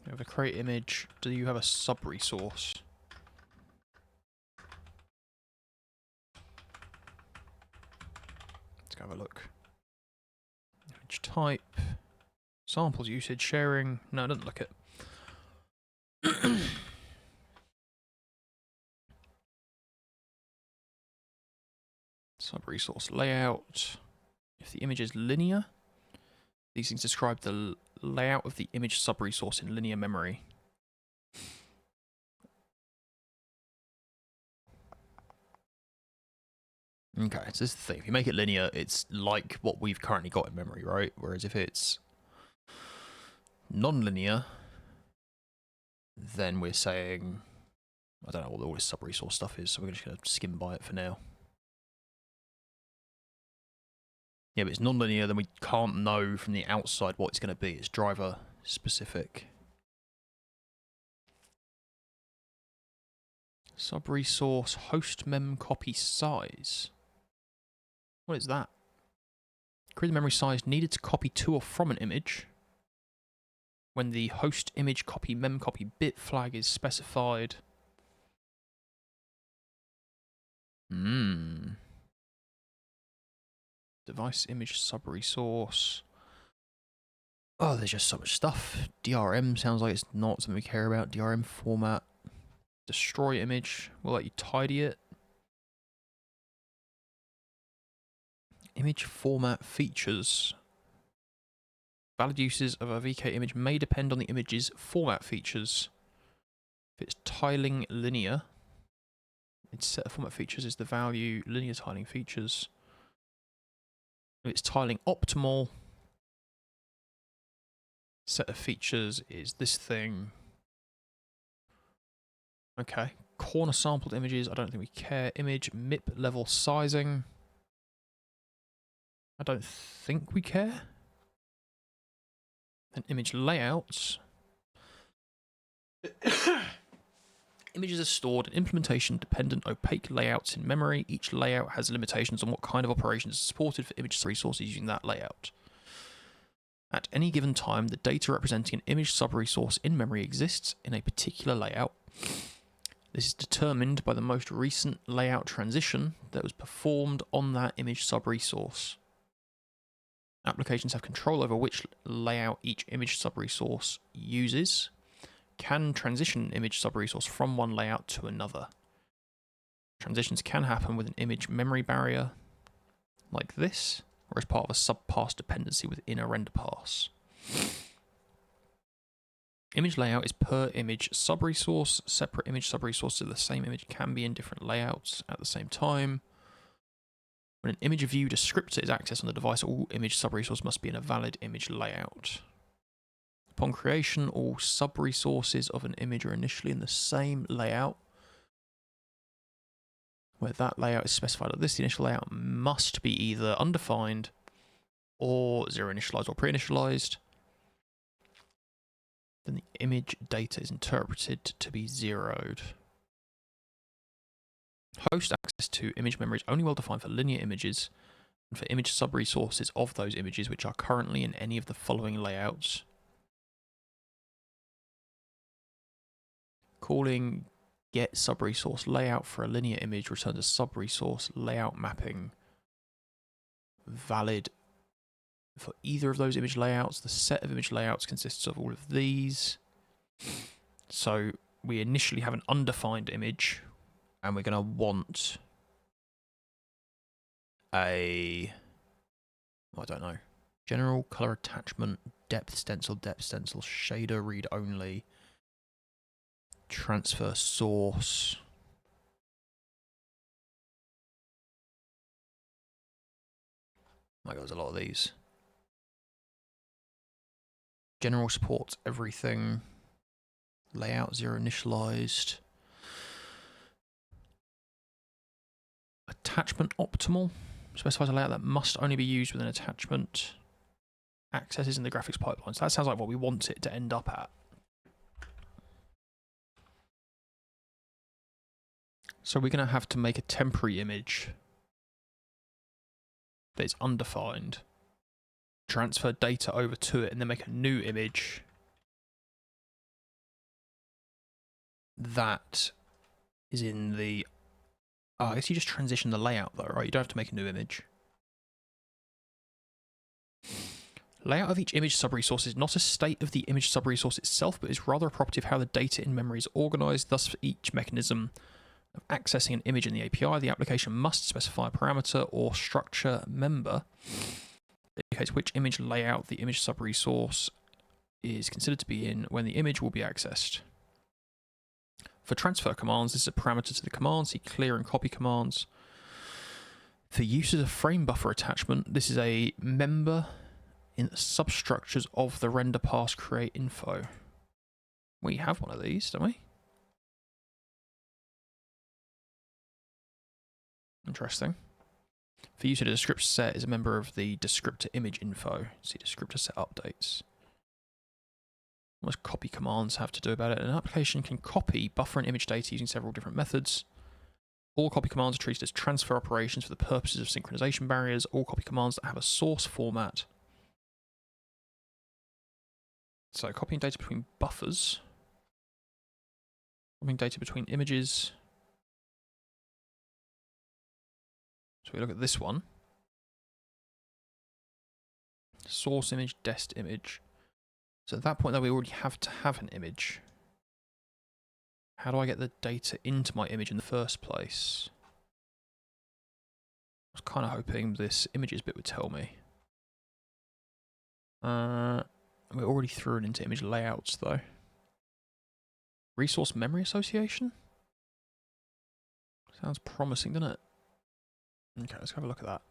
You have a create image. Do you have a sub-resource? Let's go have a look. Image type. Samples usage sharing. No, it doesn't look it. Sub-resource layout. If the image is linear, these things describe the layout of the image sub-resource in linear memory. Okay, so this is the thing. If you make it linear, it's like what we've currently got in memory, right? Whereas if it's non-linear, then we're saying, I don't know what all this sub-resource stuff is, so we're just going to skim by it for now. Yeah, but it's non-linear, then we can't know from the outside what it's going to be. It's driver specific. Sub-resource host mem copy size. What is that? Query the memory size needed to copy to or from an image when the host image copy memcopy bit flag is specified. Device image sub-resource. Oh, there's just so much stuff. DRM sounds like it's not something we care about. DRM format. Destroy image. We'll let you tidy it. Image format features. Valid uses of a VK image may depend on the image's format features. If it's tiling linear, its set of format features is the value linear tiling features. If it's tiling optimal, set of features is this thing. Okay. Corner sampled images, I don't think we care. Image MIP level sizing. I don't think we care. And image layouts. Images are stored in implementation-dependent opaque layouts in memory. Each layout has limitations on what kind of operations are supported for image resources using that layout. At any given time, the data representing an image sub-resource in memory exists in a particular layout. This is determined by the most recent layout transition that was performed on that image sub-resource. Applications have control over which layout each image sub-resource uses, can transition an image sub-resource from one layout to another. Transitions can happen with an image memory barrier, like this, or as part of a sub-pass dependency within a render pass. Image layout is per image sub-resource. Separate image sub-resources of the same image can be in different layouts at the same time. When an image view descriptor is accessed on the device, all image sub-resource must be in a valid image layout. Upon creation, all sub-resources of an image are initially in the same layout. Where that layout is specified like this, the initial layout must be either undefined or zero initialized or pre-initialized. Then the image data is interpreted to be zeroed. Host access to image memory is only well defined for linear images and for image sub-resources of those images which are currently in any of the following layouts. Calling get sub-resource layout for a linear image returns a sub-resource layout mapping valid for either of those image layouts. The set of image layouts consists of all of these. So we initially have an undefined image, and we're going to want I don't know, general color attachment, depth stencil, shader read only, transfer source. My God, there's a lot of these. General supports everything. Layout zero initialized. Attachment optimal specifies a layout that must only be used with an attachment. Accesses in the graphics pipeline. So that sounds like what we want it to end up at. So we're going to have to make a temporary image that is undefined, transfer data over to it, and then make a new image that is in the... Oh, I guess you just transition the layout though, right? You don't have to make a new image. Layout of each image sub-resource is not a state of the image sub-resource itself, but is rather a property of how the data in memory is organized. Thus, for each mechanism of accessing an image in the API, the application must specify a parameter or structure member that indicates which image layout the image sub-resource is considered to be in when the image will be accessed. For transfer commands, this is a parameter to the command. See clear and copy commands. For use as a frame buffer attachment, this is a member in the substructures of the render pass create info. We have one of these, don't we? Interesting. For use of a descriptor set is a member of the descriptor image info. See descriptor set updates. Most copy commands have to do about it. An application can copy buffer and image data using several different methods. All copy commands are treated as transfer operations for the purposes of synchronization barriers. All copy commands that have a source format. So copying data between buffers. Copying data between images. So we look at this one. Source image, dest image. So at that point though, we already have to have an image. How do I get the data into my image in the first place? I was kind of hoping this images bit would tell me. We're already through it into image layouts though. Resource memory association? Sounds promising, doesn't it? Okay, let's have a look at that.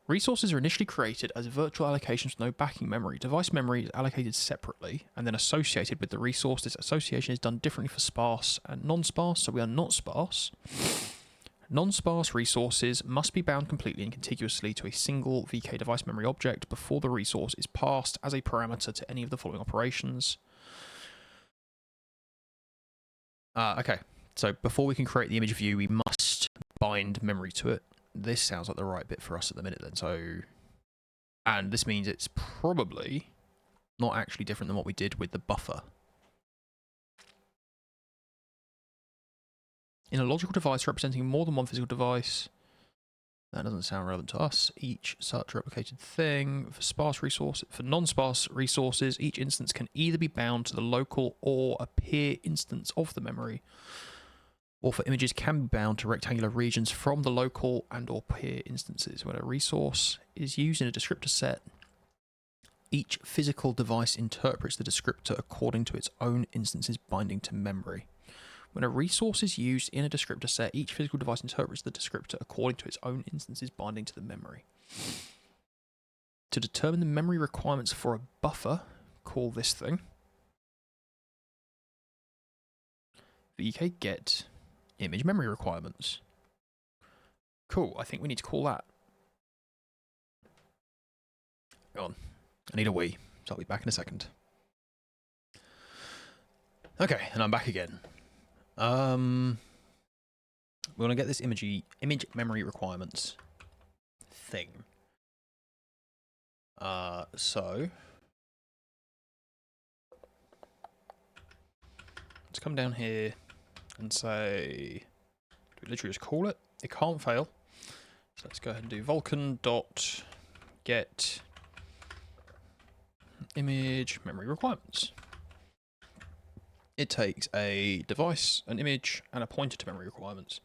Resources are initially created as virtual allocations with no backing memory. Device memory is allocated separately and then associated with the resource. This association is done differently for sparse and non-sparse, so we are not sparse. Non-sparse resources must be bound completely and contiguously to a single VK device memory object before the resource is passed as a parameter to any of the following operations. Okay, so before we can create the image view, we must bind memory to it. This sounds like the right bit for us at the minute then. So, and this means it's probably not actually different than what we did with the buffer. In a logical device representing more than one physical device, that doesn't sound relevant to us. Each such replicated thing for sparse resource, for non-sparse resources, each instance can either be bound to the local or a peer instance of the memory, or for images can be bound to rectangular regions from the local and or peer instances. When a resource is used in a descriptor set, each physical device interprets the descriptor according to its own instances binding to memory. When a resource is used in a descriptor set, each physical device interprets the descriptor according to its own instances binding to the memory. To determine the memory requirements for a buffer, call this thing VK get image memory requirements. Cool, I think we need to call that. Go on. I need a wee, so I'll be back in a second. Okay, and I'm back again. We're gonna get this image memory requirements thing. So let's come down here and say, do we literally just call it? It can't fail. So let's go ahead and do vulkan.get image memory requirements. It takes a device, an image, and a pointer to memory requirements.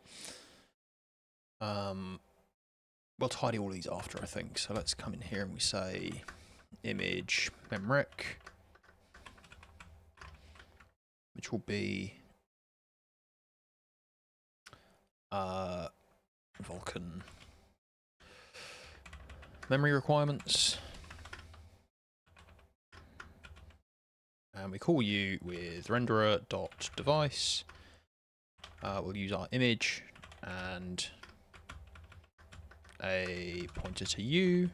We'll tidy all these after, I think. So let's come in here and we say image memrec, which will be Vulkan memory requirements. And we call you with renderer.device. We'll use our image and a pointer to you.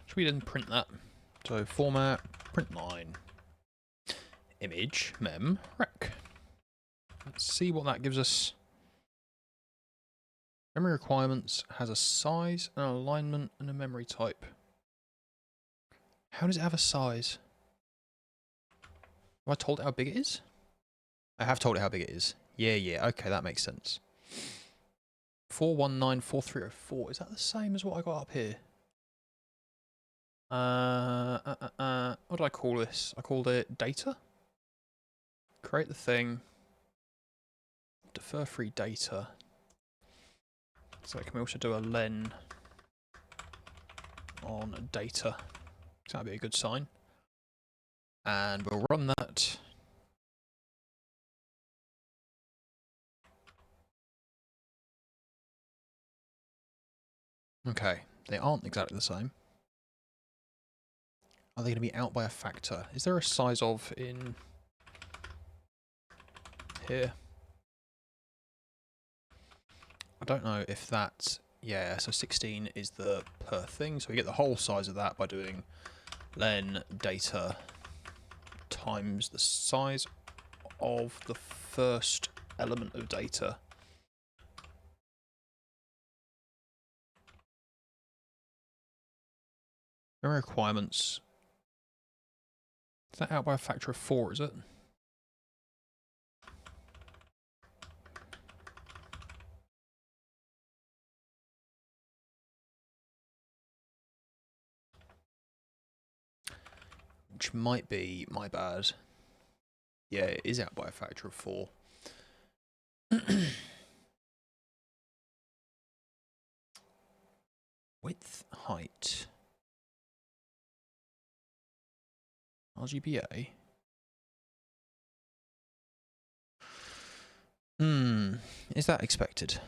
Should we then print that? So format, print line, image mem rec. Let's see what that gives us. Memory requirements has a size, an alignment, and a memory type. How does it have a size? Have I told it how big it is? I have told it how big it is. Yeah, okay, that makes sense. 4194304. Is that the same as what I got up here? What did I call this? I called it data. Create the thing. Defer free data. So can we also do a len on data? So that'd be a good sign. And we'll run that. Okay, they aren't exactly the same. Are they going to be out by a factor? Is there a size of in here? I don't know if that's, yeah, so 16 is the per thing, so we get the whole size of that by doing len data times the size of the first element of data. Memory requirements. Is that out by a factor of 4, is it? Which might be my bad. Yeah, it is out by a factor of 4. Width, height. RGBA. Is that expected?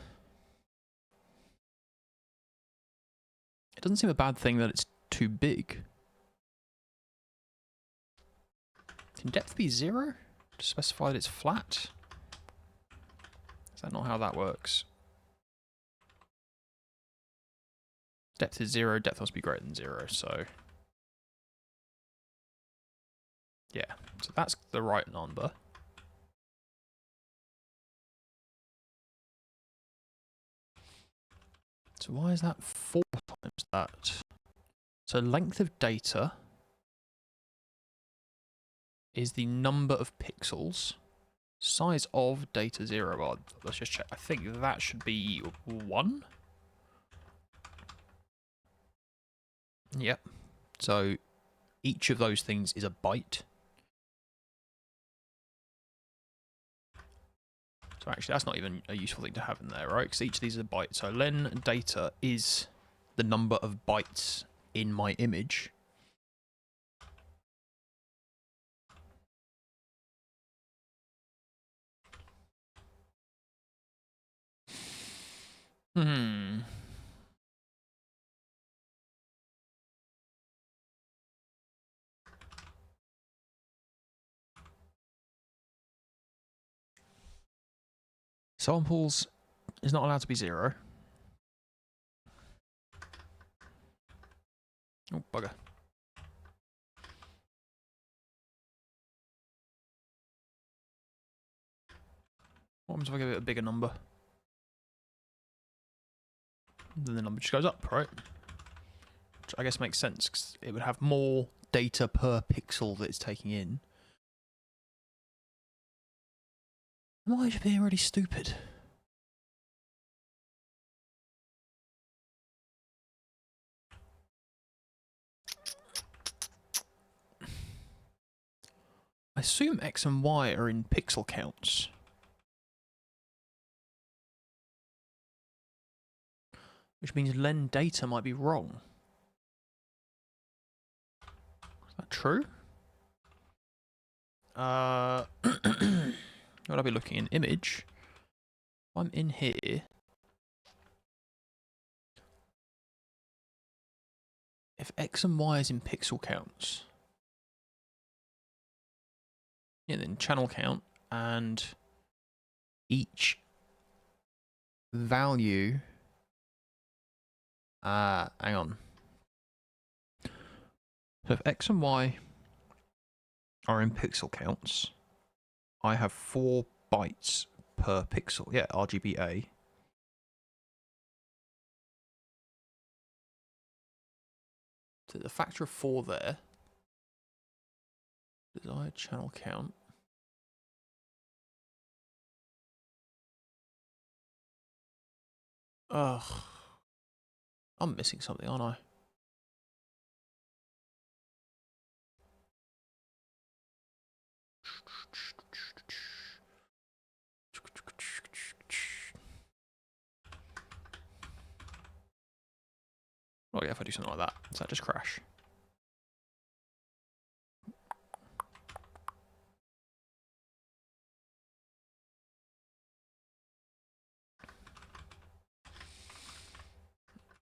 It doesn't seem a bad thing that it's too big. Can depth be 0? To specify that it's flat? Is that not how that works? Depth is 0, depth must be greater than 0, so... yeah, so that's the right number. So why is that 4 times that? So length of data is the number of pixels. Size of data 0. Well, let's just check. I think that should be 1. Yep. So each of those things is a byte. So actually, that's not even a useful thing to have in there, right? Because each of these is a byte. So len data is the number of bytes in my image. Samples is not allowed to be 0. Oh, bugger. What happens if I give it a bigger number? Then the number just goes up, right? Which I guess makes sense, because it would have more data per pixel that it's taking in. Am I just being really stupid? I assume X and Y are in pixel counts. Which means len data might be wrong. Is that true? Would I be looking in image? If I'm in here. If X and Y is in pixel counts. Yeah, then channel count and each value. Hang on. So if X and Y are in pixel counts, I have 4 bytes per pixel. Yeah, RGBA. So the factor of 4 there. Desired channel count. Ugh. I'm missing something, aren't I? Oh yeah, if I do something like that, does that just crash?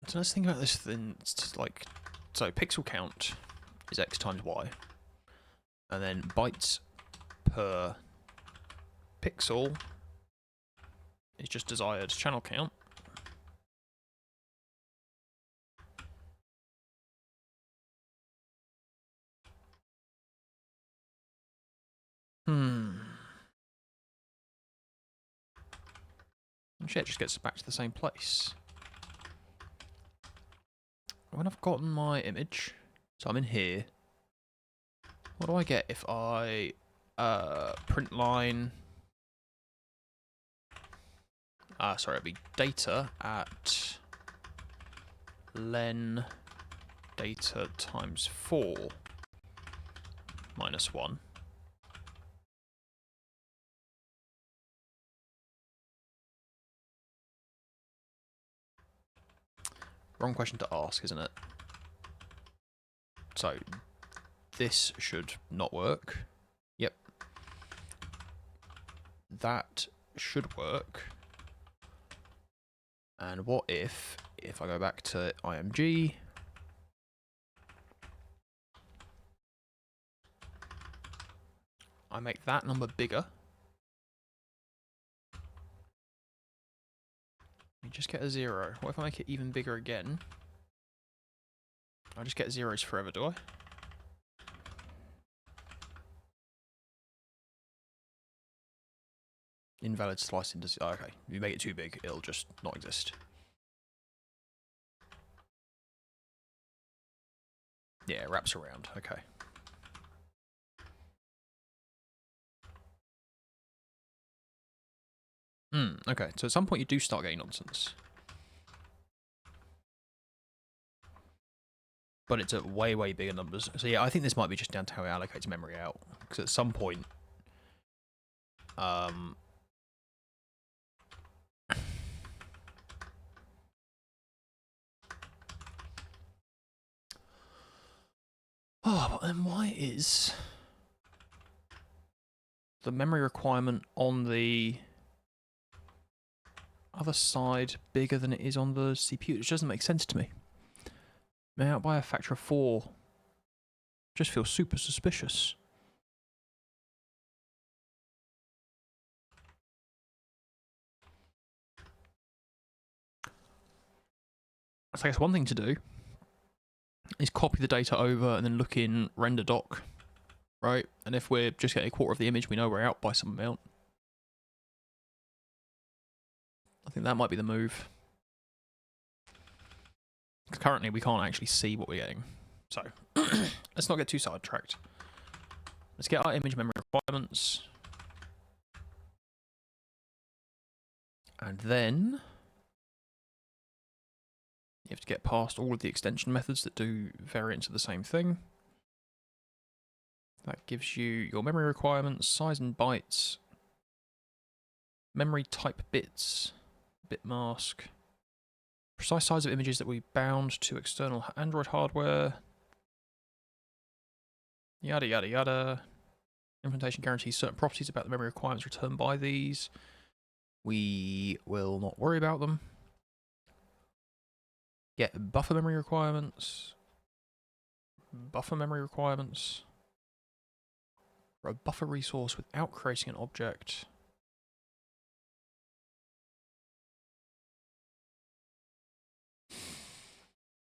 So let's think about this thing. It's like, so pixel count is X times Y, and then bytes per pixel is just desired channel count. And shit, just gets back to the same place. When I've gotten my image, so I'm in here, what do I get if I print line... sorry, it'd be data at len data times 4 minus 1. Wrong question to ask, isn't it? So, this should not work. Yep. That should work. And what if I go back to IMG, I make that number bigger. You just get a 0. What if I make it even bigger again? I just get zeros forever, do I? Invalid slice into... Oh, okay. If you make it too big, it'll just not exist. Yeah, it wraps around. Okay. Okay, so at some point you do start getting nonsense. But it's at way, way bigger numbers. So yeah, I think this might be just down to how it allocates memory out. Because at some point... Oh, but then why is the memory requirement on the other side bigger than it is on the CPU? It doesn't make sense to me. Now, by a factor of 4, just feels super suspicious. So I guess one thing to do is copy the data over and then look in render doc, right? And if we're just getting a quarter of the image, we know we're out by some amount. I think that might be the move. Because currently we can't actually see what we're getting. So, let's not get too sidetracked. Let's get our image memory requirements. And then you have to get past all of the extension methods that do variants of the same thing. That gives you your memory requirements, size in bytes, memory type bits, bit mask, precise size of images that we bound to external Android hardware, yada yada yada. Implementation guarantees certain properties about the memory requirements returned by these. We will not worry about them. Get buffer memory requirements. Buffer memory requirements. For a buffer resource without creating an object.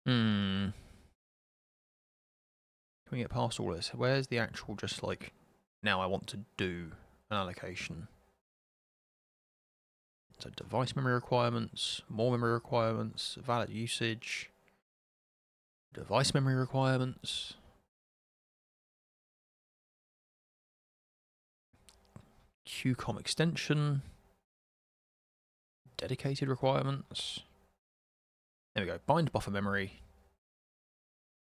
Can we get past all this? Where's the actual just like, now I want to do an allocation? So device memory requirements, more memory requirements, valid usage, device memory requirements, QCOM extension, dedicated requirements. There we go, bind buffer memory.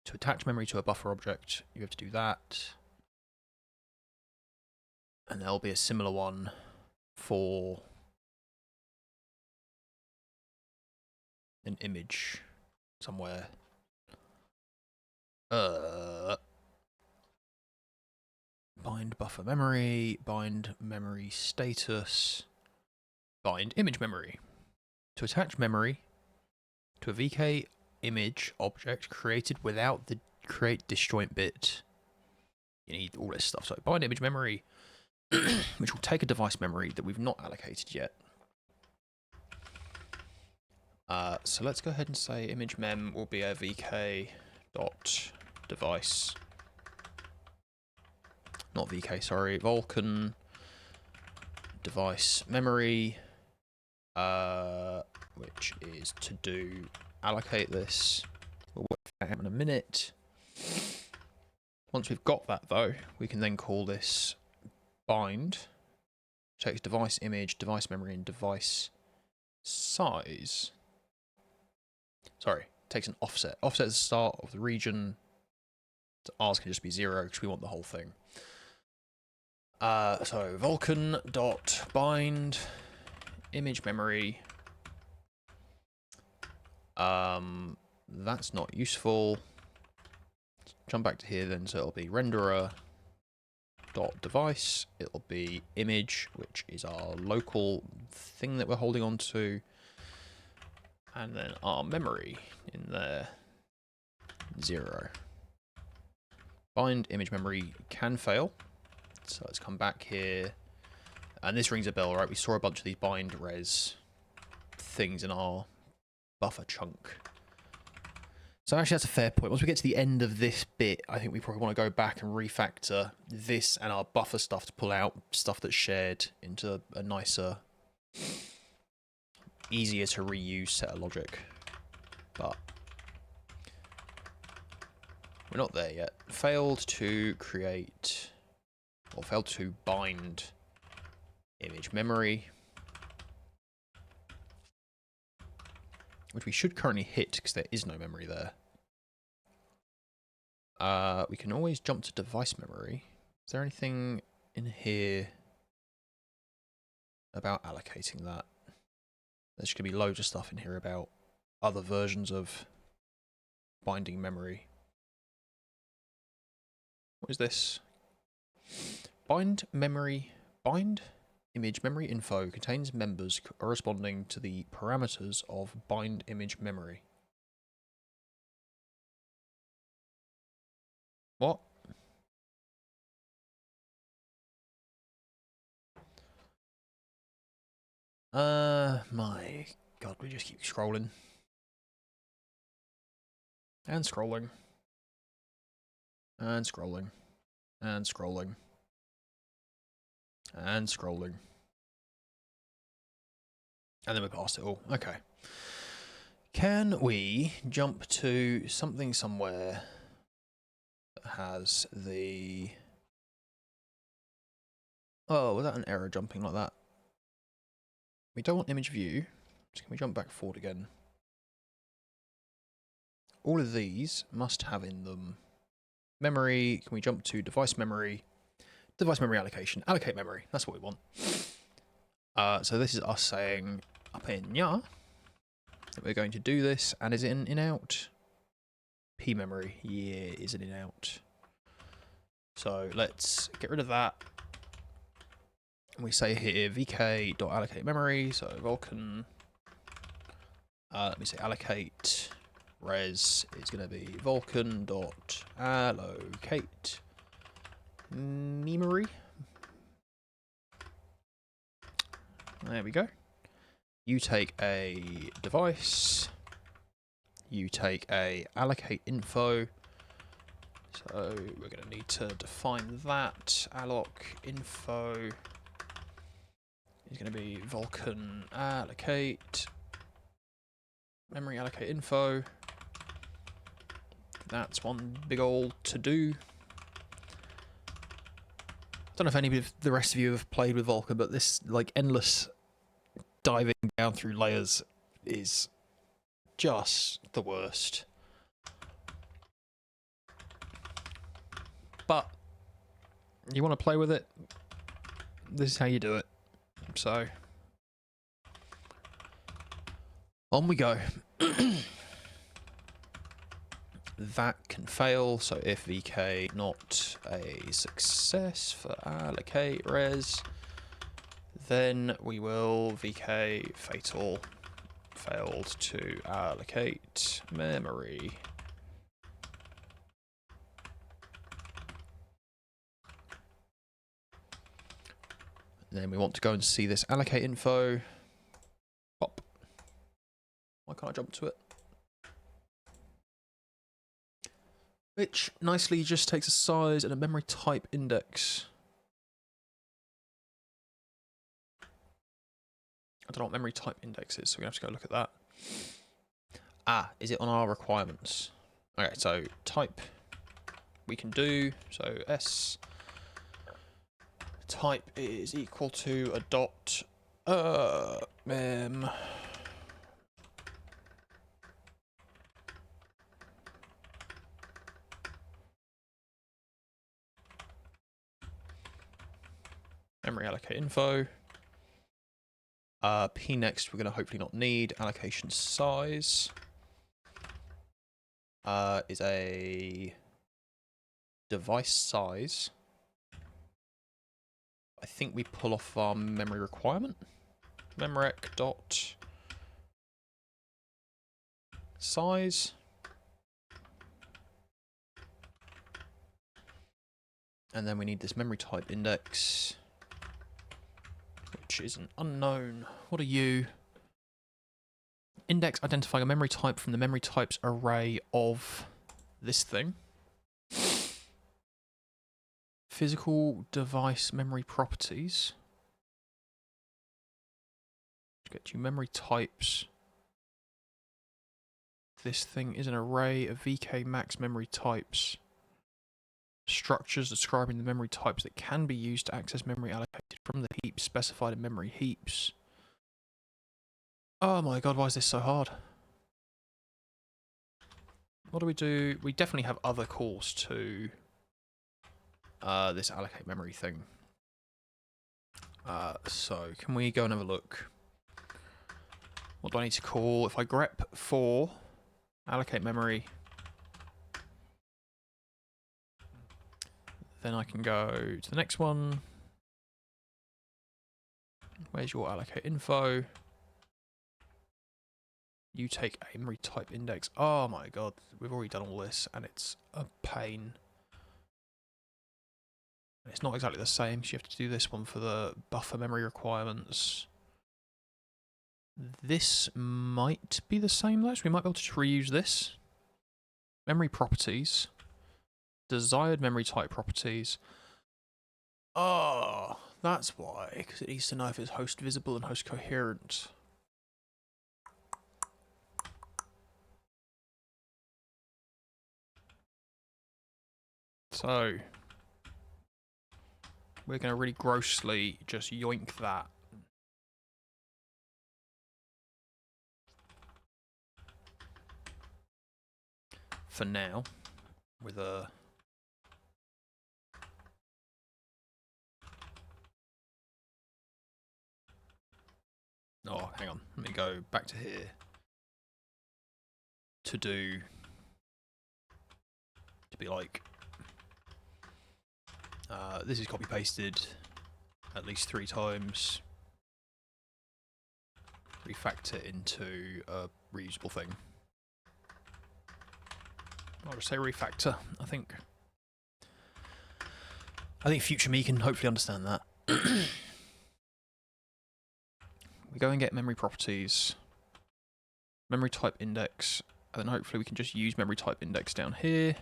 To attach memory to a buffer object, you have to do that. And there'll be a similar one for an image somewhere. Bind buffer memory, bind memory status, bind image memory. To attach memory to a VK image object created without the create disjoint bit. You need all this stuff. So bind image memory, which will take a device memory that we've not allocated yet. So let's go ahead and say image mem will be a VK dot device. Not VK, sorry, Vulkan device memory. which is to do allocate this. We'll work that out in a minute. Once we've got that though, we can then call this bind. Takes device image, device memory, and device size. Sorry, takes an offset. Offset is the start of the region. So ours can just be 0 because we want the whole thing. So vulkan.bind image memory. That's not useful. Let's jump back to here then, so it'll be renderer dot device. It'll be image, which is our local thing that we're holding on to, and then our memory in there 0. Bind image memory can fail, so let's come back here, and this rings a bell, right? We saw a bunch of these bind res things in our buffer chunk. So actually that's a fair point. Once we get to the end of this bit, I think we probably want to go back and refactor this and our buffer stuff to pull out stuff that's shared into a nicer, easier to reuse set of logic. But we're not there yet. Failed to create, or failed to bind image memory, which we should currently hit because there is no memory there. We can always jump to device memory. Is there anything in here about allocating that? There's going to be loads of stuff in here about other versions of binding memory. What is this? Bind image memory info contains members corresponding to the parameters of bind image memory. What? My God, we just keep scrolling. And scrolling. And scrolling. And scrolling. And scrolling. And then we passed it all. Okay. Can we jump to something somewhere that has the... Oh, was that an error jumping like that? We don't want image view. So can we jump back forward again? All of these must have in them memory. Can we jump to device memory? Device memory allocation. Allocate memory. That's what we want. So this is us saying up in yeah that we're going to do this. And is it an in-out? P memory. Yeah, is an in-out. So let's get rid of that. And we say here vk.allocate memory. So Vulkan. Let me say allocate res is going to be vulkan.allocate memory. There we go. You take a device. You take a allocate info. So we're going to need to define that. Alloc info is going to be Vulkan allocate memory allocate info. That's one big old to do. Don't know if any of the rest of you have played with Vulkan, but this like endless diving down through layers is just the worst. But you want to play with it, this is how you do it. So on we go. That can fail, so if VK not a success for allocate res, then we will VK fatal failed to allocate memory. Then we want to go and see this allocate info. Pop. Why can't I jump to it? Which nicely just takes a size and a memory type index. I don't know what memory type index is, so we have to go look at that. Ah, is it on our requirements? Okay, so type we can do, so S type is equal to a dot mem memory allocate info. P next we're going to hopefully not need. Allocation size is a device size. I think we pull off our memory requirement. Memrec dot size. And then we need this memory type index, which is an unknown. What are you? Index identifying a memory type from the memory types array of this thing. Physical device memory properties. Get you memory types. This thing is an array of VK max memory types. Structures describing the memory types that can be used to access memory allocated from the heap specified in memory heaps. Oh my god, why is this so hard? What do we do? We definitely have other calls to this allocate memory thing. So can we go and have a look? What do I need to call? If I grep for allocate memory, then I can go to the next one. Where's your allocate info? You take a memory type index. Oh my god, we've already done all this and it's a pain. It's not exactly the same, so you have to do this one for the buffer memory requirements. This might be the same though, so we might be able to reuse this. Memory properties. Desired memory type properties. Oh, that's why, because it needs to know if it's host visible and host coherent. So, we're going to really grossly just yoink that. For now, with a... Oh, hang on. Let me go back to here. To be like... this is copy pasted at least 3 times. Refactor it into a reusable thing. I'll just say refactor. I think future me can hopefully understand that. We go and get memory properties, memory type index, and then hopefully we can just use memory type index down here.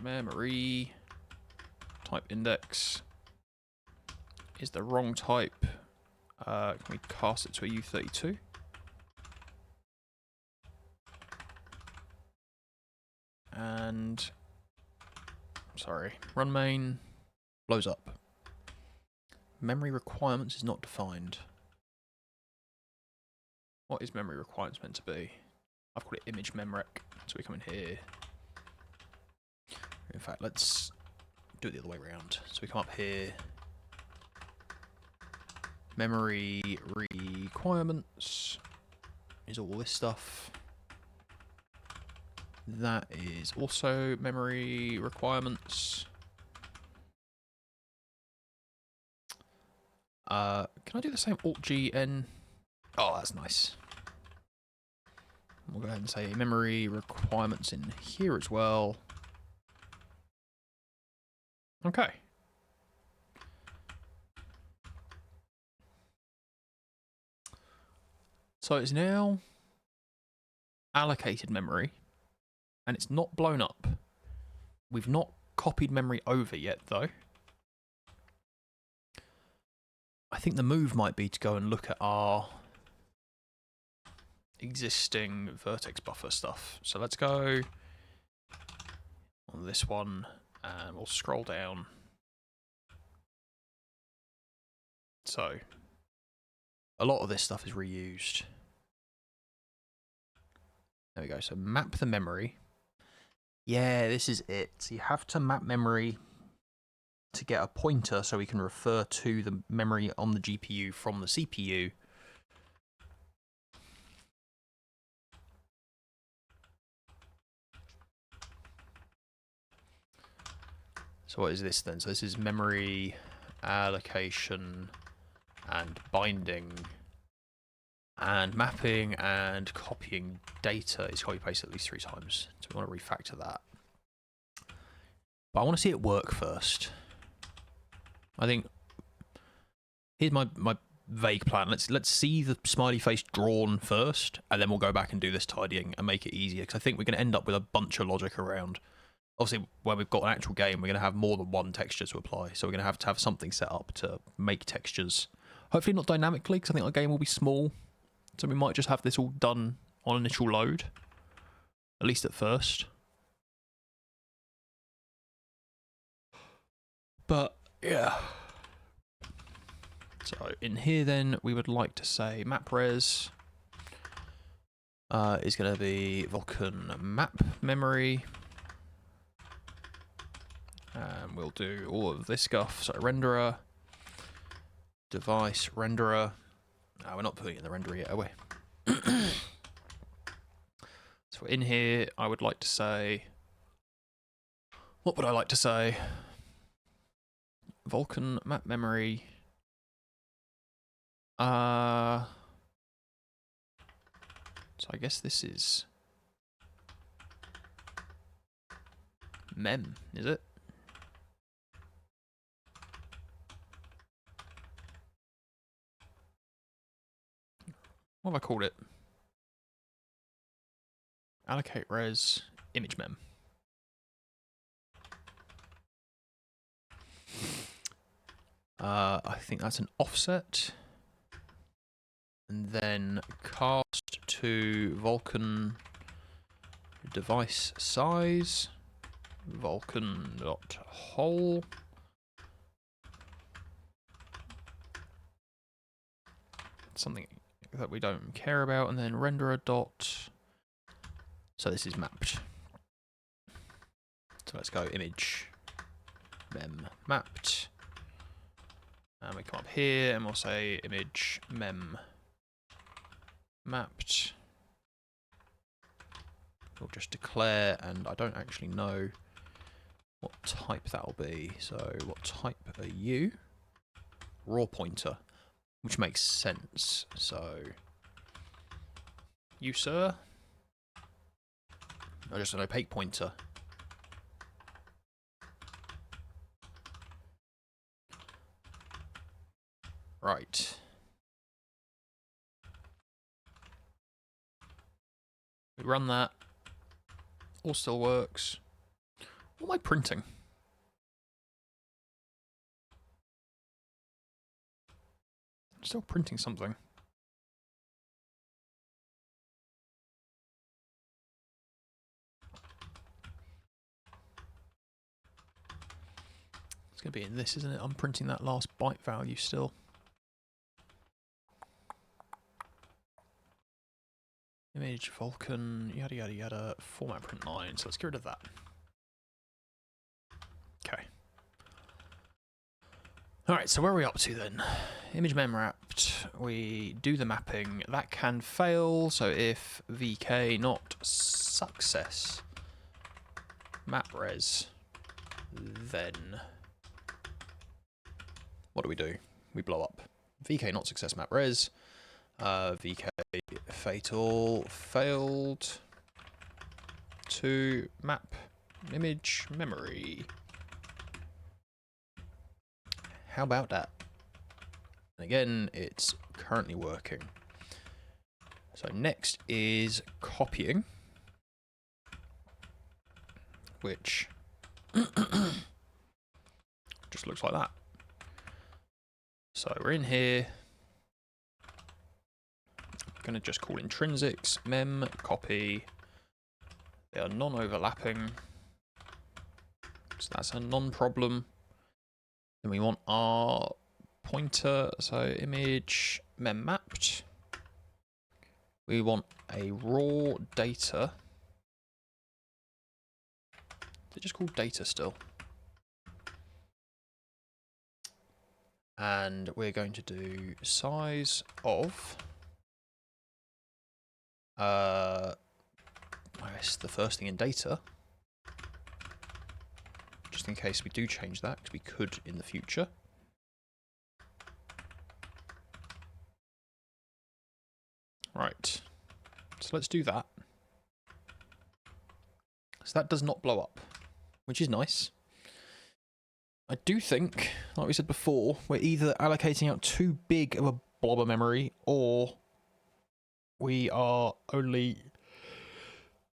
Memory type index is the wrong type. Can we cast it to a U32? And sorry, run main blows up. Memory requirements is not defined. What is memory requirements meant to be? I've called it image memrec, so we come in here. In fact, let's do it the other way around. So we come up here. Memory requirements is all this stuff. That is also memory requirements. Can I do the same Alt-G-N? Oh, that's nice. We'll go ahead and say memory requirements in here as well. Okay. So it's now allocated memory, and it's not blown up. We've not copied memory over yet, though. I think the move might be to go and look at our existing vertex buffer stuff. So let's go on this one and we'll scroll down. So a lot of this stuff is reused. There we go. So map the memory. Yeah, this is it. So you have to map memory to get a pointer so we can refer to the memory on the GPU from the CPU. So what is this then? So this is memory allocation and binding and mapping and copying data is copy paste at least 3 times. So we want to refactor that. But I want to see it work first. I think here's my vague plan. Let's see the smiley face drawn first, and then we'll go back and do this tidying and make it easier. Because I think we're going to end up with a bunch of logic around. Obviously, when we've got an actual game, we're going to have more than one texture to apply. So we're going to have something set up to make textures. Hopefully not dynamically, because I think our game will be small. So we might just have this all done on initial load, at least at first. But yeah. So in here then, we would like to say map res is going to be Vulkan map memory. And we'll do all of this stuff. So renderer, device, renderer. We're not putting it in the renderer yet, are we? So in here, I would like to say, what would I like to say? Vulkan map memory. So I guess this is mem, is it? What have I called it? Allocate res image mem. I think that's an offset. And then cast to Vulkan device size, Vulkan.whole. Something that we don't care about, and then renderer dot. So this is mapped. So let's go image mem mapped. And we come up here and we'll say image mem mapped. We'll just declare, and I don't actually know what type that'll be. So what type are you? Raw pointer, which makes sense. So you, sir? Or just an opaque pointer. Right. We run that. All still works. What am I printing? I'm still printing something. It's going to be in this, isn't it? I'm printing that last byte value still. Image, Vulkan, yada yada yada, format print line. So let's get rid of that. Okay. Alright, so where are we up to then? Image mem wrapped, we do the mapping. That can fail, so if VK not success map res, then what do? We blow up. VK not success map res, VK fatal failed to map image memory. How about that? And again, it's currently working. So next is copying, which just looks like that. So we're in here. Going to just call intrinsics mem copy. They are non-overlapping, so that's a non-problem. Then we want our pointer, so image mem mapped. We want a raw data. Is it just called data still? And we're going to do size of I guess the first thing in data, just in case we do change that, because we could in the future. Right, so let's do that. So that does not blow up, which is nice. I do think, like we said before, we're either allocating out too big of a blob of memory, or we are only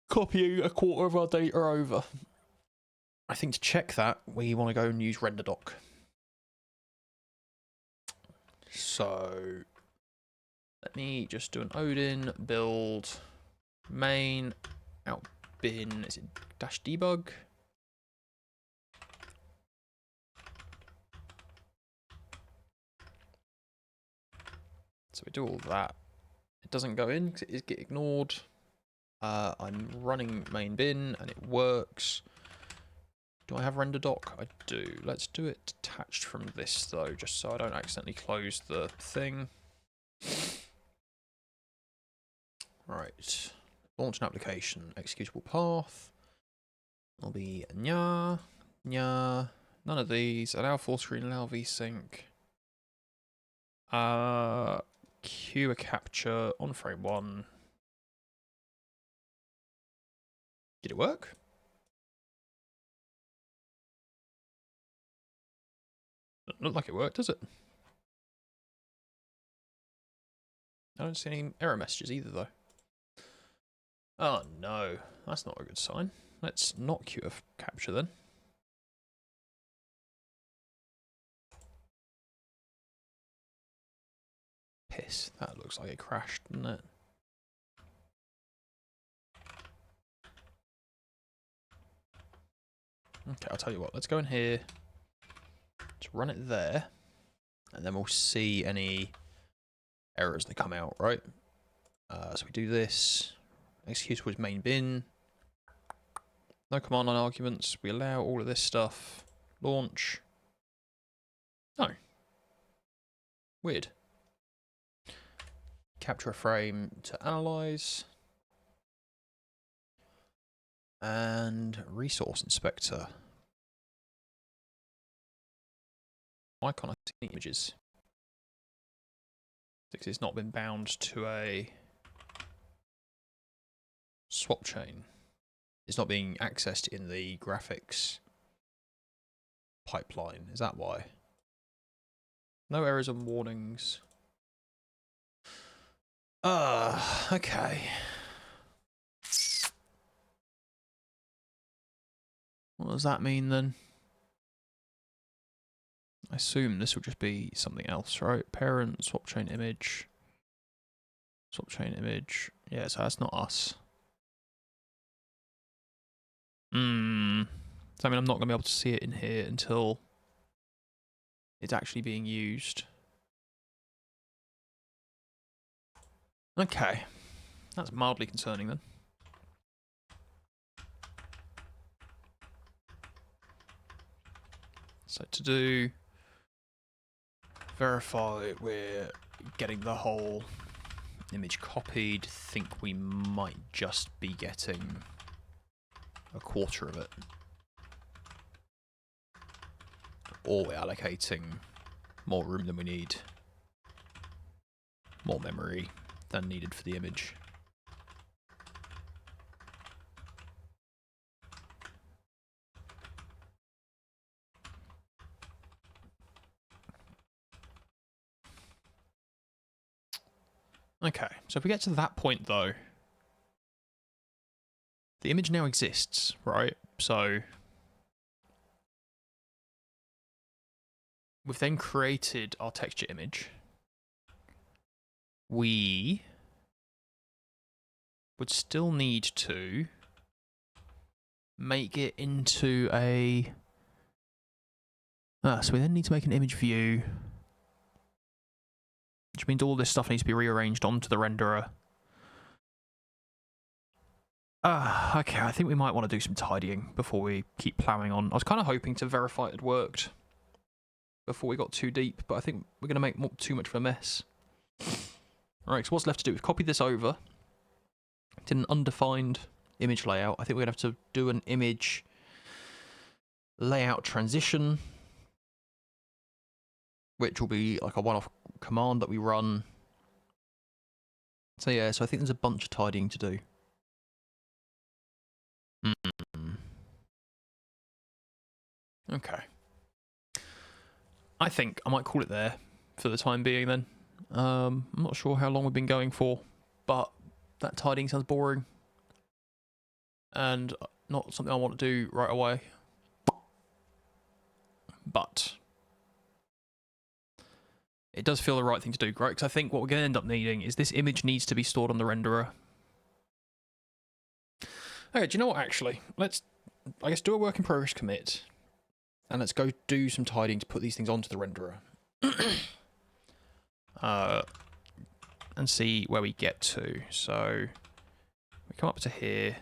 copying a quarter of our data over. I think to check that, we want to go and use RenderDoc. So let me just do an Odin build main out bin. Is it dash debug? So we do all that. It doesn't go in because it is get ignored. I'm running main bin and it works. Do I have RenderDoc? I do. Let's do it detached from this though, just so I don't accidentally close the thing. Right. Launch an application. Executable path. Will be nya, nya. None of these. Allow full screen. Allow vsync. Queue a capture on frame 1. Did it work? Doesn't look like it worked, does it? I don't see any error messages either, though. Oh no, that's not a good sign. Let's not queue a capture then. Piss, that looks like it crashed, doesn't it? Okay, I'll tell you what, let's go in here. Let's run it there. And then we'll see any errors that come out, right? So we do this. Executable is main bin. No command line arguments. We allow all of this stuff. Launch. No. Weird. Capture a frame to analyze. And resource inspector. Why can't I see images? Because it's not been bound to a swap chain. It's not being accessed in the graphics pipeline. Is that why? No errors and warnings. Okay. What does that mean then? I assume this will just be something else, right? Parent, swap chain image. Swap chain image. Yeah, so that's not us. So I mean, I'm not going to be able to see it in here until it's actually being used. Okay. That's mildly concerning then. So to do verify we're getting the whole image copied, think we might just be getting a quarter of it. Or we're allocating more room than we need. More memory than needed for the image. Okay, so if we get to that point though, the image now exists, right? So we've then created our texture image. We would still need to make it into a... so we then need to make an image view, which means all this stuff needs to be rearranged onto the renderer. Okay, I think we might want to do some tidying before we keep ploughing on. I was kind of hoping to verify it had worked before we got too deep, but I think we're going to make too much of a mess. Alright, so what's left to do? We've copied this over. Did an undefined image layout. I think we're going to have to do an image layout transition, which will be like a one-off command that we run. So yeah, so I think there's a bunch of tidying to do. Okay. I think I might call it there for the time being then. I'm not sure how long we've been going for, but that tidying sounds boring. And not something I want to do right away. But it does feel the right thing to do, right? Because I think what we're going to end up needing is this image needs to be stored on the renderer. Okay, do you know what, actually? Let's, I guess, do a work in progress commit. And let's go do some tidying to put these things onto the renderer. And see where we get to. So we come up to here.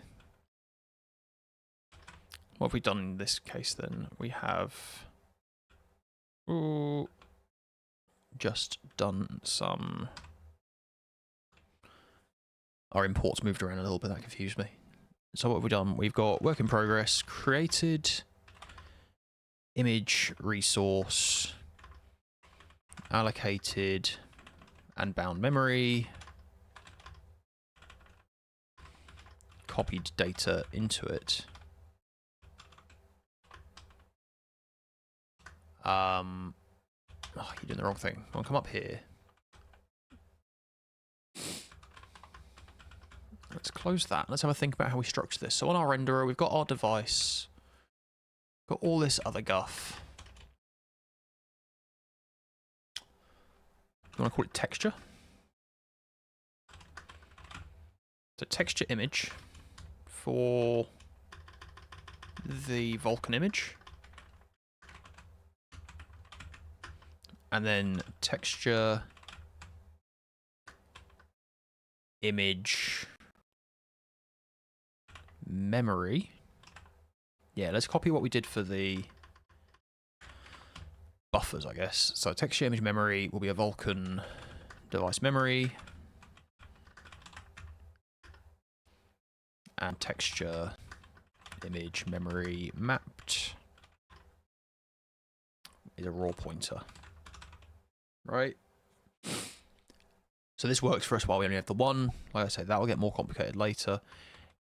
What have we done in this case then? We have just done some... Our imports moved around a little bit, that confused me. So what have we done? We've got work in progress, created, image resource, allocated, and bound memory, copied data into it. Oh, you're doing the wrong thing. I'll come up here. Let's close that. Let's have a think about how we structure this. So on our renderer, we've got our device, got all this other guff. You want to call it texture? So texture image for the Vulkan image. And then texture image memory. Yeah, let's copy what we did for the buffers, I guess. So texture image memory will be a Vulkan device memory. And texture image memory mapped is a raw pointer. Right? So this works for us while we only have the one. Like I say, that will get more complicated later.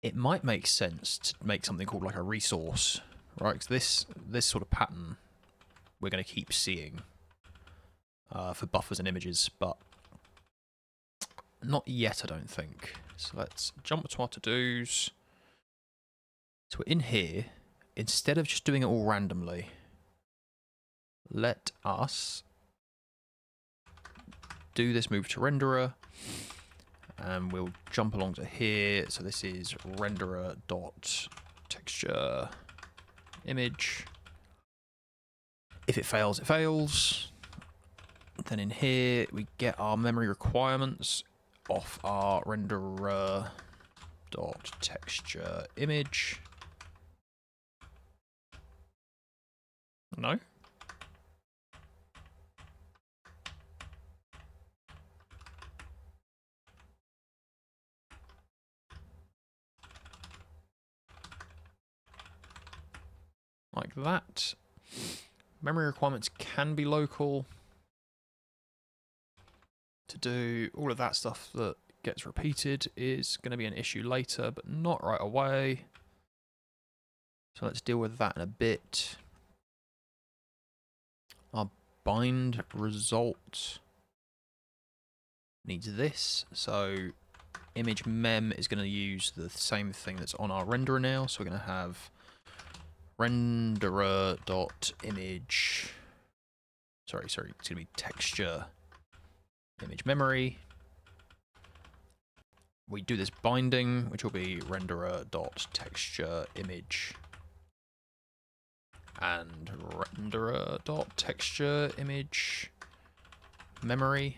It might make sense to make something called like a resource, right? Because this sort of pattern we're going to keep seeing for buffers and images, but not yet, I don't think. So let's jump to our to-dos. So we're in here. Instead of just doing it all randomly, let us do this move to renderer, and we'll jump along to here. So this is renderer dot texture image. If it fails, it fails. Then in here we get our memory requirements off our renderer dot texture image. No. Like that. Memory requirements can be local. To do all of that stuff that gets repeated is going to be an issue later, but not right away. So let's deal with that in a bit. Our bind result needs this. So image mem is going to use the same thing that's on our renderer now. So we're going to have renderer.image. sorry, it's going to be texture image memory. We do this binding, which will be renderer.texture image and renderer.texture image memory.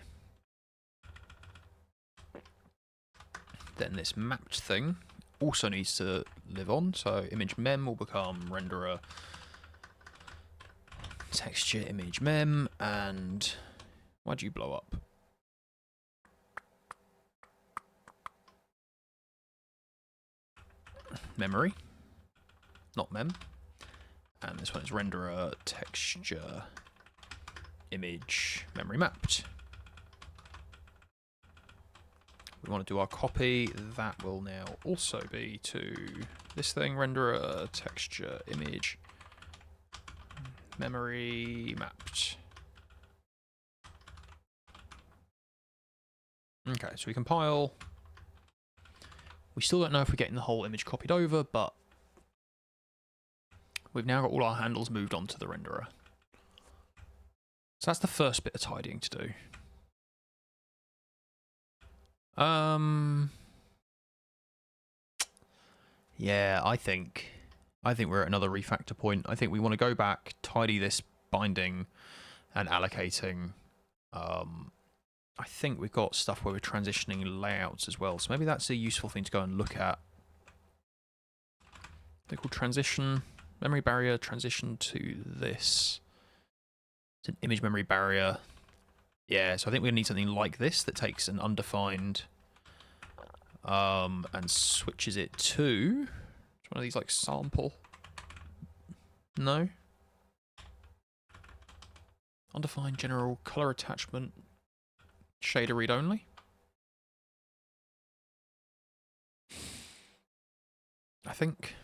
Then this mapped thing also needs to live on, so image mem will become renderer texture image mem, and why'd you blow up? Memory, not mem. And this one is renderer texture image memory mapped. We want to do our copy. That will now also be to this thing, renderer texture image memory mapped. Okay, so we compile. We still don't know if we're getting the whole image copied over, but we've now got all our handles moved onto the renderer. So that's the first bit of tidying to do. Yeah, I think we're at another refactor point. I think we want to go back, tidy this binding and allocating. I think we've got stuff where we're transitioning layouts as well, so maybe that's a useful thing to go and look at. They're called transition, memory barrier, transition to this. It's an image memory barrier. Yeah, so I think we're going to need something like this that takes an undefined and switches it to one of these like sample. No? Undefined general color attachment shader read only. I think.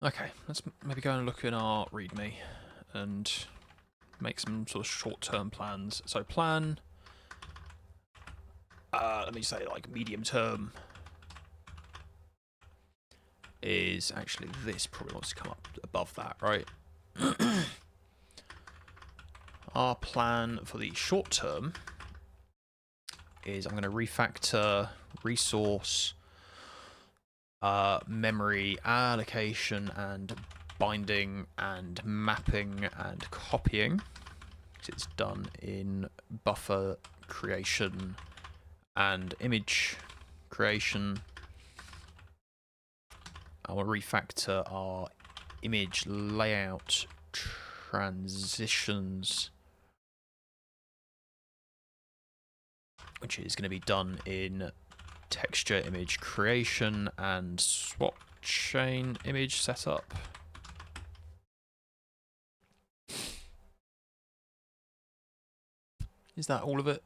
Okay, let's maybe go and look in our README and make some sort of short-term plans. So plan, let me say like medium term is actually this probably wants to come up above that, right? Our plan for the short term is I'm going to refactor resource, memory allocation and binding and mapping and copying. It's done in buffer creation and image creation. I will refactor our image layout transitions, which is going to be done in texture image creation and swap chain image setup. Is that all of it?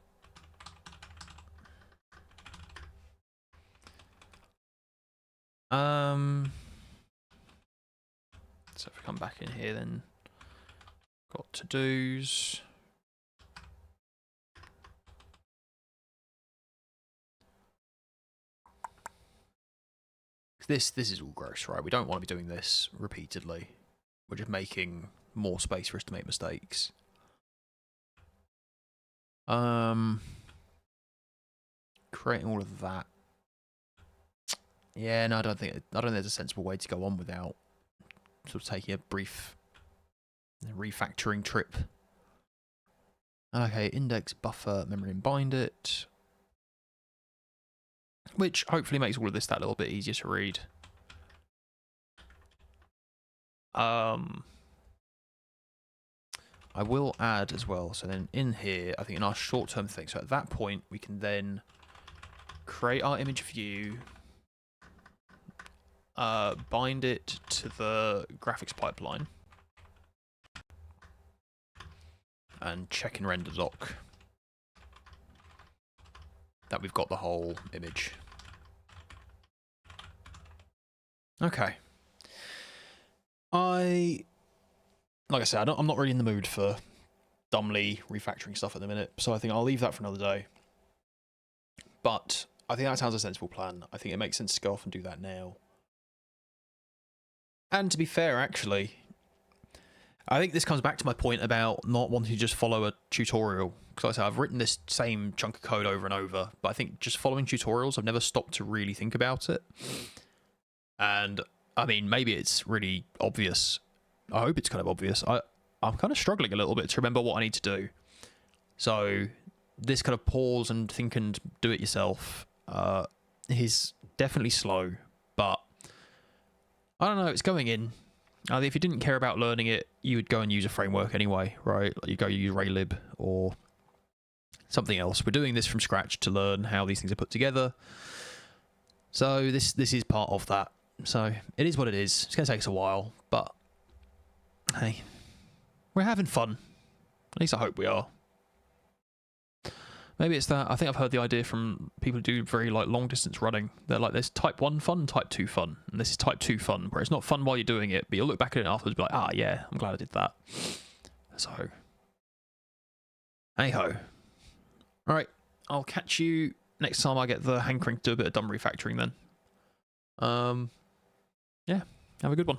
So if we come back in here, then got to-dos. This is all gross, right? We don't want to be doing this repeatedly. We're just making more space for us to make mistakes. Creating all of that. Yeah, no, I don't think there's a sensible way to go on without sort of taking a brief refactoring trip. Okay, index, buffer, memory, and bind it. Which hopefully makes all of this that little bit easier to read. I will add as well, so then in here, I think in our short-term thing, so at that point, we can then create our image view, bind it to the graphics pipeline, and check in render doc that we've got the whole image. Okay. Like I said, I'm not really in the mood for dumbly refactoring stuff at the minute, so I think I'll leave that for another day. But I think that sounds a sensible plan. I think it makes sense to go off and do that now. And to be fair, actually, I think this comes back to my point about not wanting to just follow a tutorial. Because like I said, I've written this same chunk of code over and over, but I think just following tutorials, I've never stopped to really think about it. And I mean, maybe it's really obvious. I hope it's kind of obvious. I'm kind of struggling a little bit to remember what I need to do. So this kind of pause and think and do it yourself is definitely slow, but I don't know, it's going in. If you didn't care about learning it, you would go and use a framework anyway, right? Like you go use Raylib or something else. We're doing this from scratch to learn how these things are put together. So this is part of that. So it is what it is. It's going to take us a while, but hey, we're having fun. At least I hope we are. Maybe it's that. I think I've heard the idea from people who do very like long distance running. They're like, there's type 1 fun and type 2 fun. And this is type 2 fun, where it's not fun while you're doing it, but you'll look back at it afterwards and be like, ah, yeah, I'm glad I did that. So, hey-ho. All right, I'll catch you next time I get the hankering to do a bit of dumb refactoring then. Yeah, have a good one.